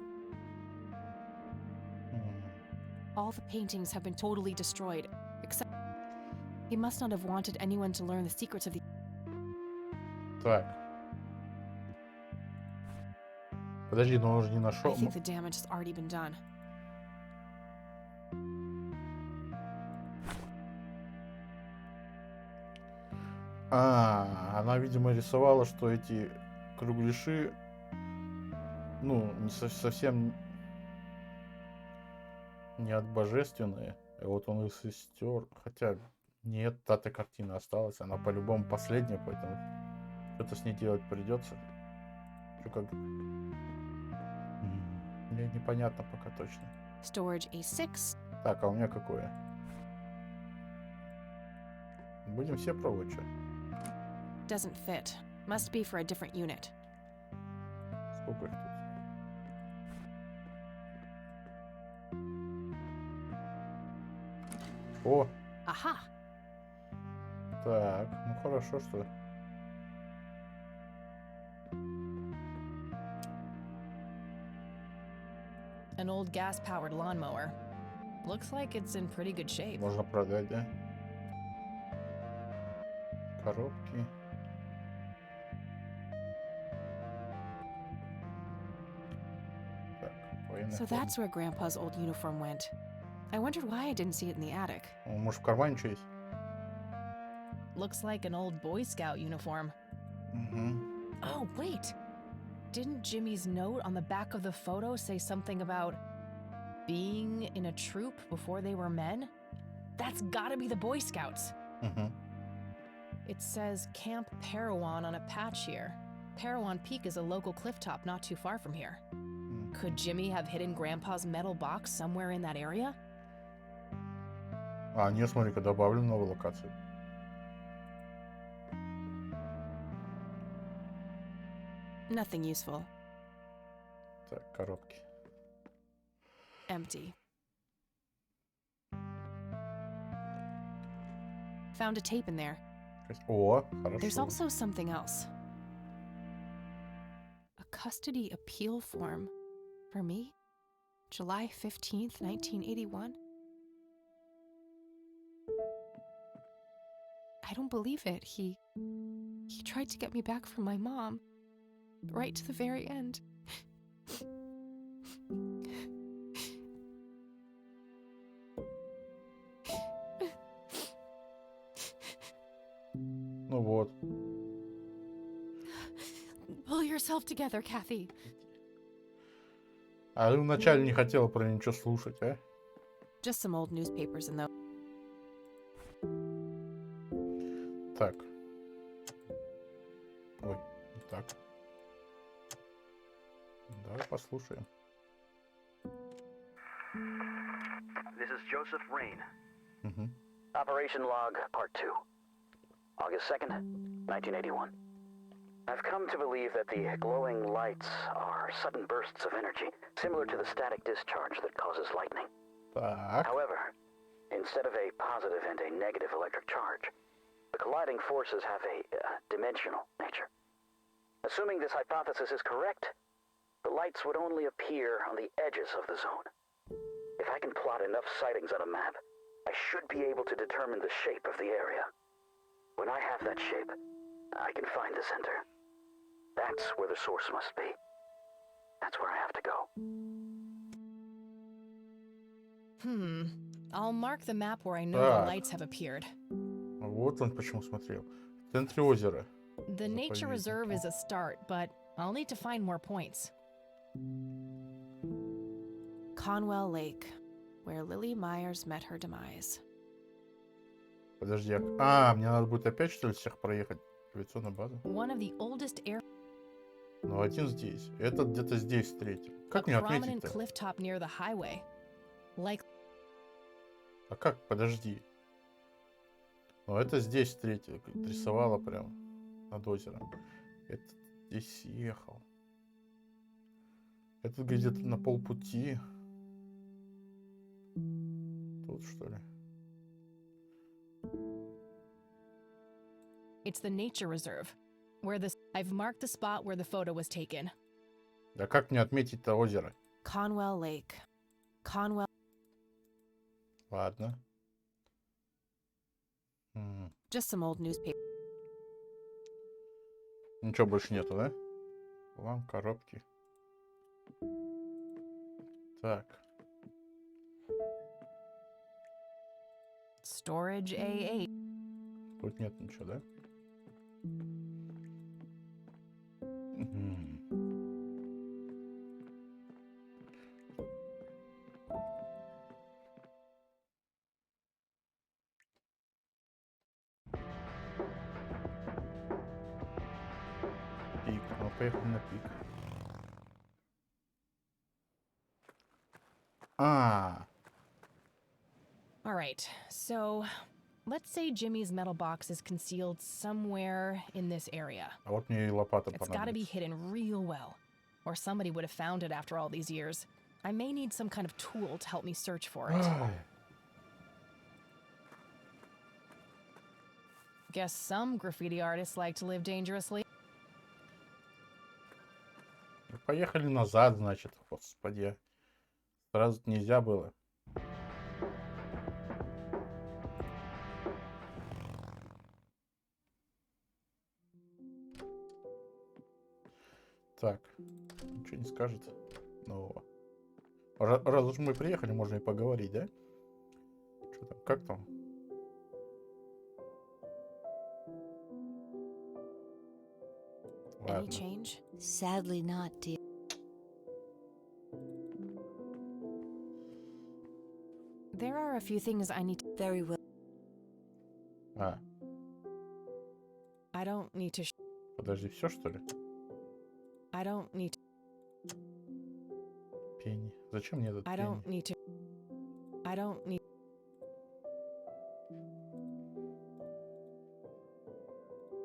All the paintings have been totally destroyed, except he must not have wanted anyone to learn the secrets of the... Так. Подожди, но он же не I нашел. think the damage has already been done. А, она, видимо, рисовала, что эти кругляши ну, не совсем не от божественные. И вот он их стер. Хотя нет, та картина осталась. Она по-любому последняя, поэтому что-то с ней делать придется. Что как... Мне непонятно пока точно. Storage A6. Так, а у меня какое? Будем все пробовать, что? Doesn't fit. Must be for a different unit. Сколько их тут? О! Aha. Так, ну хорошо, что... An old gas-powered lawnmower. Looks like it's in pretty good shape. Можно продать, да? Коробки. Так, военная So форма. that's where Grandpa's old uniform went. I wondered why I didn't see it in the attic. Может, в кармане что есть? Looks like an old Boy Scout uniform. Угу. Oh, wait. Didn't Jimmy's note on the back of the photo say something about being in a troop before they were men? That's gotta be the Boy Scouts. Угу. It says Camp Parowan on a patch here. Parowan Peak is a local clifftop not too far from here. Could Jimmy have hidden Grandpa's metal box somewhere in that area? А, нет, смотри-ка, добавлю новую локацию. Nothing useful. Так, коробки. Empty. Found a tape in there. О, There's хорошо. also something else. A custody appeal form. For me? July 15th, 1981? I don't believe it. He tried to get me back from my mom. Right to the very end. Ну вот. Pull yourself together, Kathy. А ты вначале не хотела про ничего слушать, а? Just some old newspapers in the... Так. Ой, не так. Давай послушаем. This is Joseph Rain. Угу. Operation Log, Part 2. August 2nd, 1981. I've come to believe that the glowing lights are sudden bursts of energy, similar to the static discharge that causes lightning. Так. However, instead of a positive and a negative electric charge, the colliding forces have a dimensional nature. Assuming this hypothesis is correct, the lights would only appear on the edges of the zone. If I can plot enough sightings on a map, I should be able to determine the shape of the area. When I have that shape, I can find the center. That's where the source must be. That's where I have to go. I'll mark the map where I know Так. the lights have appeared. Вот он почему смотрел. В центре озера. The nature Заповедник. reserve is a start, but I'll need to find more points. Conwell Lake, where Lily Myers met her demise. Подожди, а, мне надо будет опять, что ли, всех проехать? Авиационная база? One of the oldest air... Ну, один здесь. Этот где-то здесь встретил. Как мне prominent отметить-то? cliff top near the highway. Like... А как? Подожди. Ну, это здесь встретил. Рисовала прям над озером. Этот здесь ехал. Этот где-то на полпути. Тут, что ли? It's the nature reserve, where the... I've marked the spot where the photo was taken. Да как мне отметить-то озеро? Conwell Lake. Conwell... Ладно. Just some old newspaper. Ничего больше нету, да? План, коробки. Так. Storage A8. Тут нет ничего, да? поехали на пик. А. All right, so let's say Jimmy's metal box is concealed somewhere in this area. А вот мне и лопата It's got to be понадобится. hidden real well, or somebody would have found it after all these years. I may need some kind of tool to help me search for it. Guess some graffiti artists like to live dangerously. Поехали назад, значит. Господи. Сразу нельзя было. Так. Ничего не скажет нового. Раз уж мы приехали, можно и поговорить, да? Что там? Как там? Any Ладно. change? Sadly not, dear. There are a few things I need to. Very well. А, I don't need to. подожди, все что ли? I don't need to. Пенни. Зачем мне этот I пенни? don't need to. I don't need.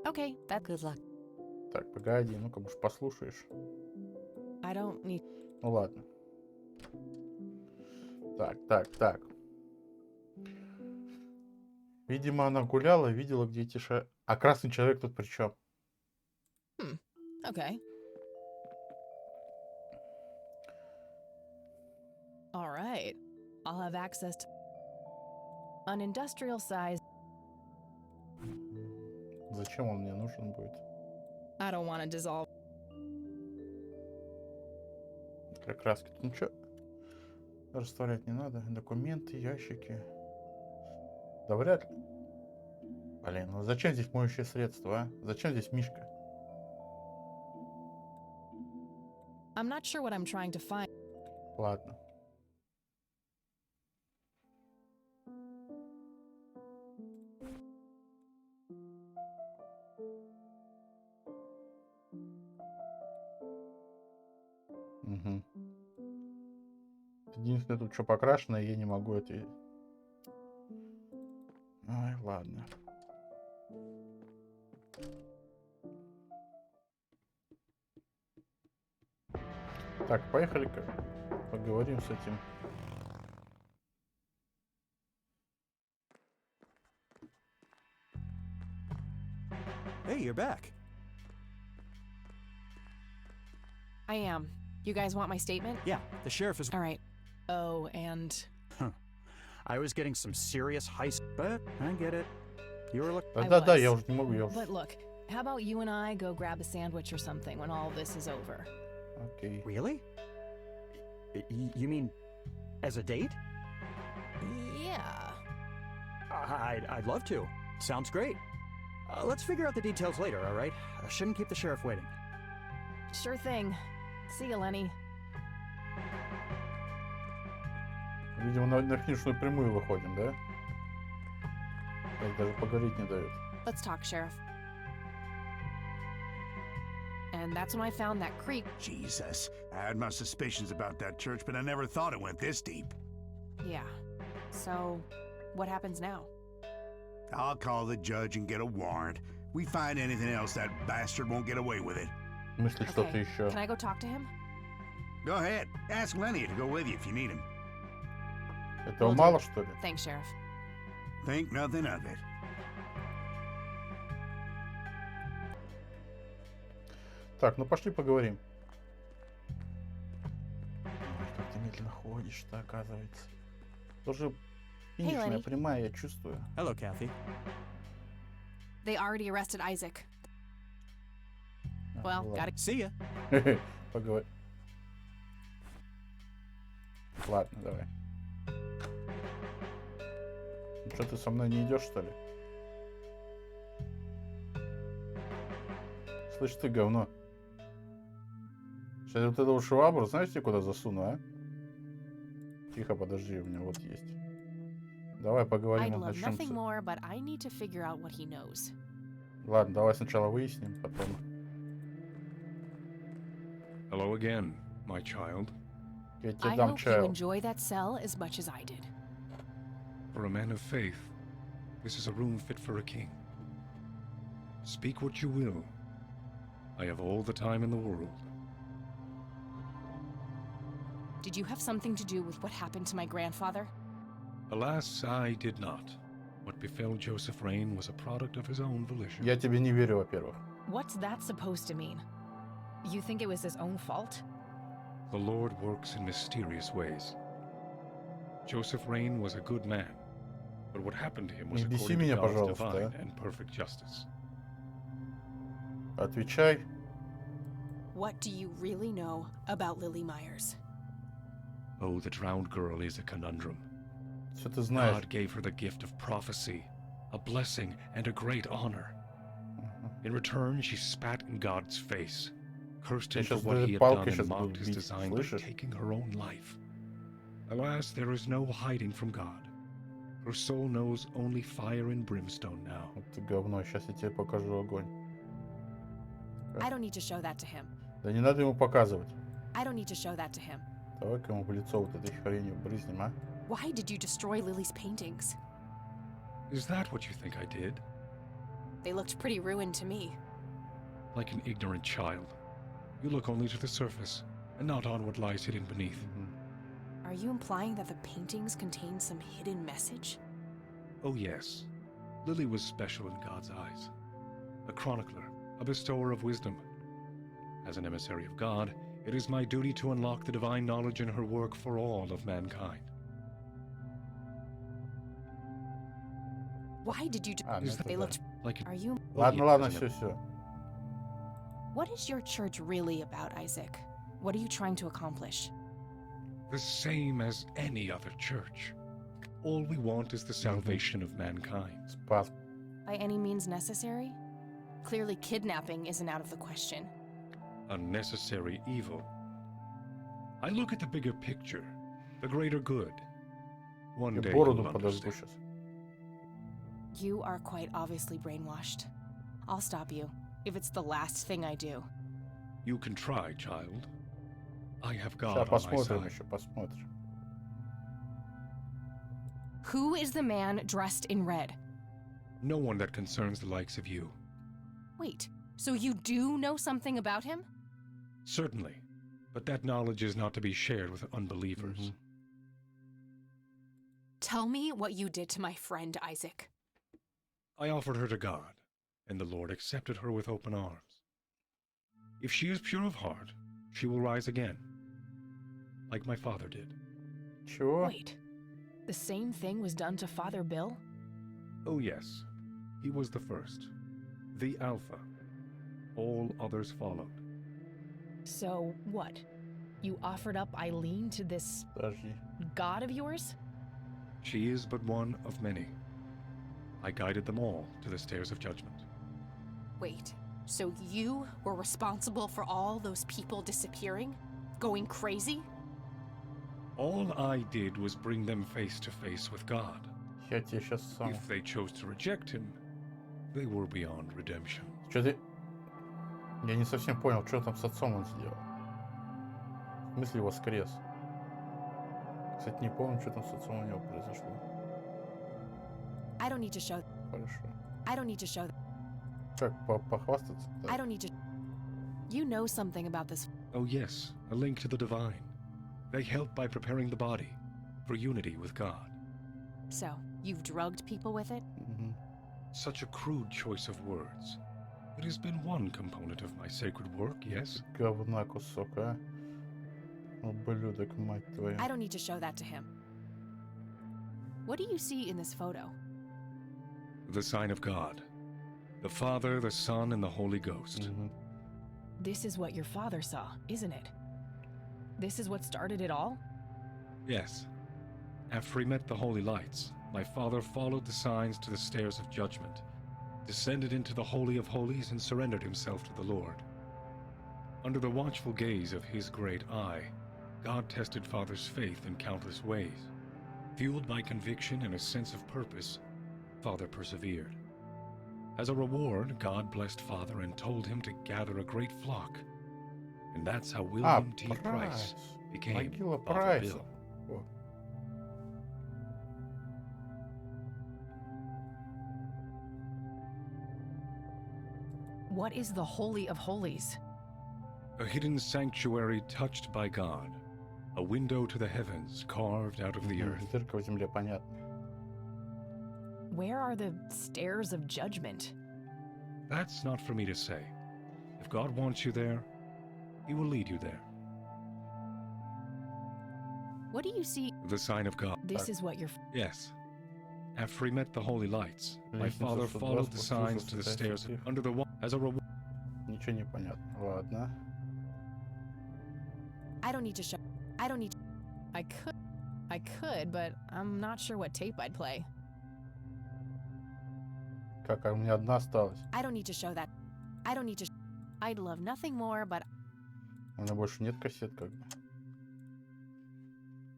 Okay, that. Good luck. Так, погоди, ну-ка, может, послушаешь. I don't need. Ну ладно. Так. Видимо, она гуляла, видела, где эти А красный человек тут при чем? Okay. All right. I'll have access to an industrial size. Зачем он мне нужен будет? I don't want to dissolve. Для краски. Тут ничего растворять не надо. Документы, ящики. Да вряд ли. Блин, ну зачем здесь моющее средство, а? Зачем здесь мишка? I'm not sure what I'm trying to find. Ладно. Угу. Единственное, тут что покрашено, и я не могу это... Ай, ладно. Так, поехали-ка. Поговорим с этим. Hey, you're back. I am. You guys want my statement? Yeah, the sheriff is. All right. Oh, and I was getting some serious but I get it. You were looking. Да, я уже не могу, я уже... But look, how about you and I go grab a sandwich or something when all this is over? Окей. Really? You mean as a date? Yeah. I'd love to. Sounds great. Let's figure out the details later, all right? I shouldn't keep the sheriff waiting. Sure thing. See you, Lenny. Видимо, на финишную прямую выходим, да? Даже поговорить не дают. Let's talk, Sheriff. And that's when I found that creep. Jesus, I had my suspicions about that church, but I never thought it went this deep. Yeah. So, what happens now? I'll call the judge and get a warrant. We find anything else, that bastard won't get away with it. В смысле, что-то еще? Can I go talk to him? Go ahead. Ask Lenny to go with you if you need him. Этого мало, что ли? Thanks, Sheriff. Think nothing of it. Так, ну пошли поговорим. Как ты медленно ходишь-то, оказывается. Тоже финишная Lenny. прямая, я чувствую. Hello, Kathy. They already arrested Isaac. Well, gotta... See ya. Поговори. Ладно, давай. Ну что, ты со мной не идешь, что ли? Слышь ты, говно. Сейчас вот эту швабру, знаете, куда засуну, а? Тихо, подожди, у меня вот есть. Давай I'd поговорим, love начнем. nothing more, but I need to figure out what he knows. Ладно, давай сначала выясним, потом. Hello again, my child. Я тебе I дам hope you чаю. enjoy that cell as much as I did. For a man of faith, this is a room fit for a king. Speak what you will. I have all the time in the world. Did you have something to do with what happened to my grandfather? Alas, I did not. What befell Joseph Rain was a product of his own volition. Я тебе не верю, во-первых. What's that supposed to mean? You think it was his own fault? The Lord works in mysterious ways. Joseph Rain was a good man, but what happened to him was Не беси according to меня, God's пожалуйста, divine а. and perfect justice. Отвечай. What do you really know about Lily Myers? Oh, the drowned girl is a conundrum. Что ты знаешь? God gave her the gift of prophecy, a blessing, and a great honor. In return, she spat in God's face, cursed him Я for сейчас what даже he had палкой done, сейчас and буду mocked his бить, design by слышишь? taking her own life. Alas, there is no hiding from God. Her soul knows only fire and brimstone now. Вот ты говно, сейчас я тебе покажу огонь. I don't need to show that to him. Да не надо ему показывать. I don't need to show that to him. Давай-ка ему в лицо вот этой хренью брызнем, а? Why did you destroy Lily's paintings? Is that what you think I did? They looked pretty ruined to me. Like an ignorant child. You look only to the surface, and not on what lies hidden beneath. Are you implying that the paintings contain some hidden message? Oh yes. Lily was special in God's eyes. A chronicler, a bestower of wisdom. As an emissary of God, it is my duty to unlock the divine knowledge in her work for all of mankind. Why did you? А, ну это They да. looked. Like Are you? Ладно, yeah, ладно, isn't it? все. What is your church really about, Isaac? What are you trying to accomplish? The same as any other church. All we want is the salvation of mankind. Спас. By any means necessary? Clearly, kidnapping isn't out of the question. A necessary evil. I look at the bigger picture, the greater good. One Я day бороду you'll подожгу understand. сейчас. You are quite obviously brainwashed. I'll stop you, if it's the last thing I do. You can try, child. I have Сейчас God on my посмотрим side. еще, посмотрим. Who is the man dressed in red? No one that concerns the likes of you. Wait, so you do know something about him? Certainly, but that knowledge is not to be shared with unbelievers. Tell me what you did to my friend, Isaac. I offered her to God, and the Lord accepted her with open arms. If she is pure of heart, she will rise again, like my father did. Чего? Wait, the same thing was done to Father Bill? Oh yes, he was the first, the Alpha. All others followed. So what? You offered up Eileen to this Подожди. god of yours? She is but one of many. I guided them all to the stairs of judgment. Wait, so you were responsible for all those people disappearing? Going crazy? All I did was bring them face to face with God. Я тебе сейчас сам. If they chose to reject him, they were beyond redemption. Что ты... Я не совсем понял, что там с отцом он сделал. В смысле воскрес? Кстати, не помню, что там с отцом у него произошло. I don't need to show. Хорошо. I don't need to show. Как, похвастаться? I don't need to. You know something about this. Oh yes, a link to the divine. They help by preparing the body for unity with God. So, you've drugged people with it? Such a crude choice of words. It has been one component of my sacred work, yes? Говна кусок, а? Ублюдок, мать твою. I don't need to show that to him. What do you see in this photo? The sign of God. The Father, the Son, and the Holy Ghost. This is what your father saw, isn't it? This is what started it all? Yes. After he met the holy lights, my father followed the signs to the stairs of judgment, descended into the Holy of Holies, and surrendered himself to the Lord. Under the watchful gaze of his great eye, God tested Father's faith in countless ways. Fueled by conviction and a sense of purpose, Father persevered. As a reward, God blessed Father and told him to gather a great flock. And that's how William T. Price Прайс. became Могила Father Прайса. Bill. О. What is the Holy of Holies? A hidden sanctuary touched by God. A window to the heavens carved out of the earth. Дырка в земле, понятно. Where are the stairs of judgment? That's not for me to say. If God wants you there, He will lead you there. What do you see? The sign of God. This is what you're. Yes. After he met the holy lights, my Лестница father суда followed the спустился signs в to the святая stairs святых. under the wall as a reward. Ничего не понятно. Ладно. I don't need to show. I don't need. I could, but I'm not sure what tape I'd play. Как, а у меня одна осталась. I don't need to show that. I don't need to. I'd love nothing more, but У меня больше нет кассет, как бы.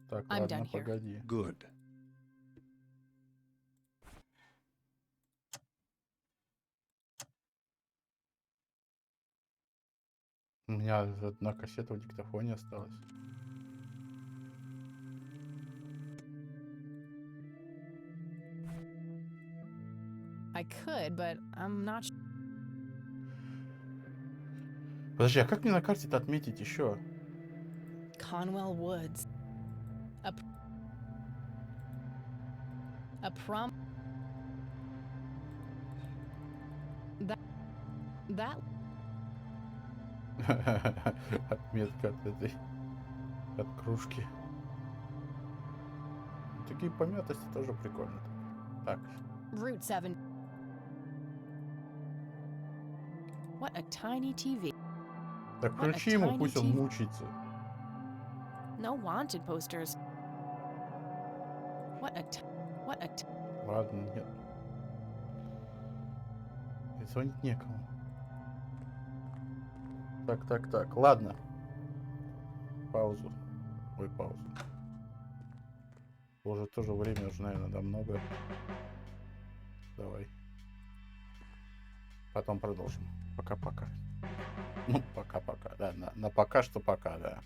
Так, I'm ладно, done here. погоди. Good. У меня одна кассета в диктофоне осталась. I could, but I'm not. Подожди, а как мне на карте-то отметить еще? Conwell Woods. A prom. That. Отметка от этой, от кружки. Такие помятости тоже прикольно. Так. Route 7. What a tiny TV. Так What a включи ему, tiny пусть он TV. мучится. no wanted posters. What a Ладно, нет. И звонить некому. Так. Ладно. Паузу. Ой, паузу. Уже тоже время уже, наверное, да, много. Давай. Потом продолжим. Пока-пока. Ну, пока-пока. Да, на пока что пока, да.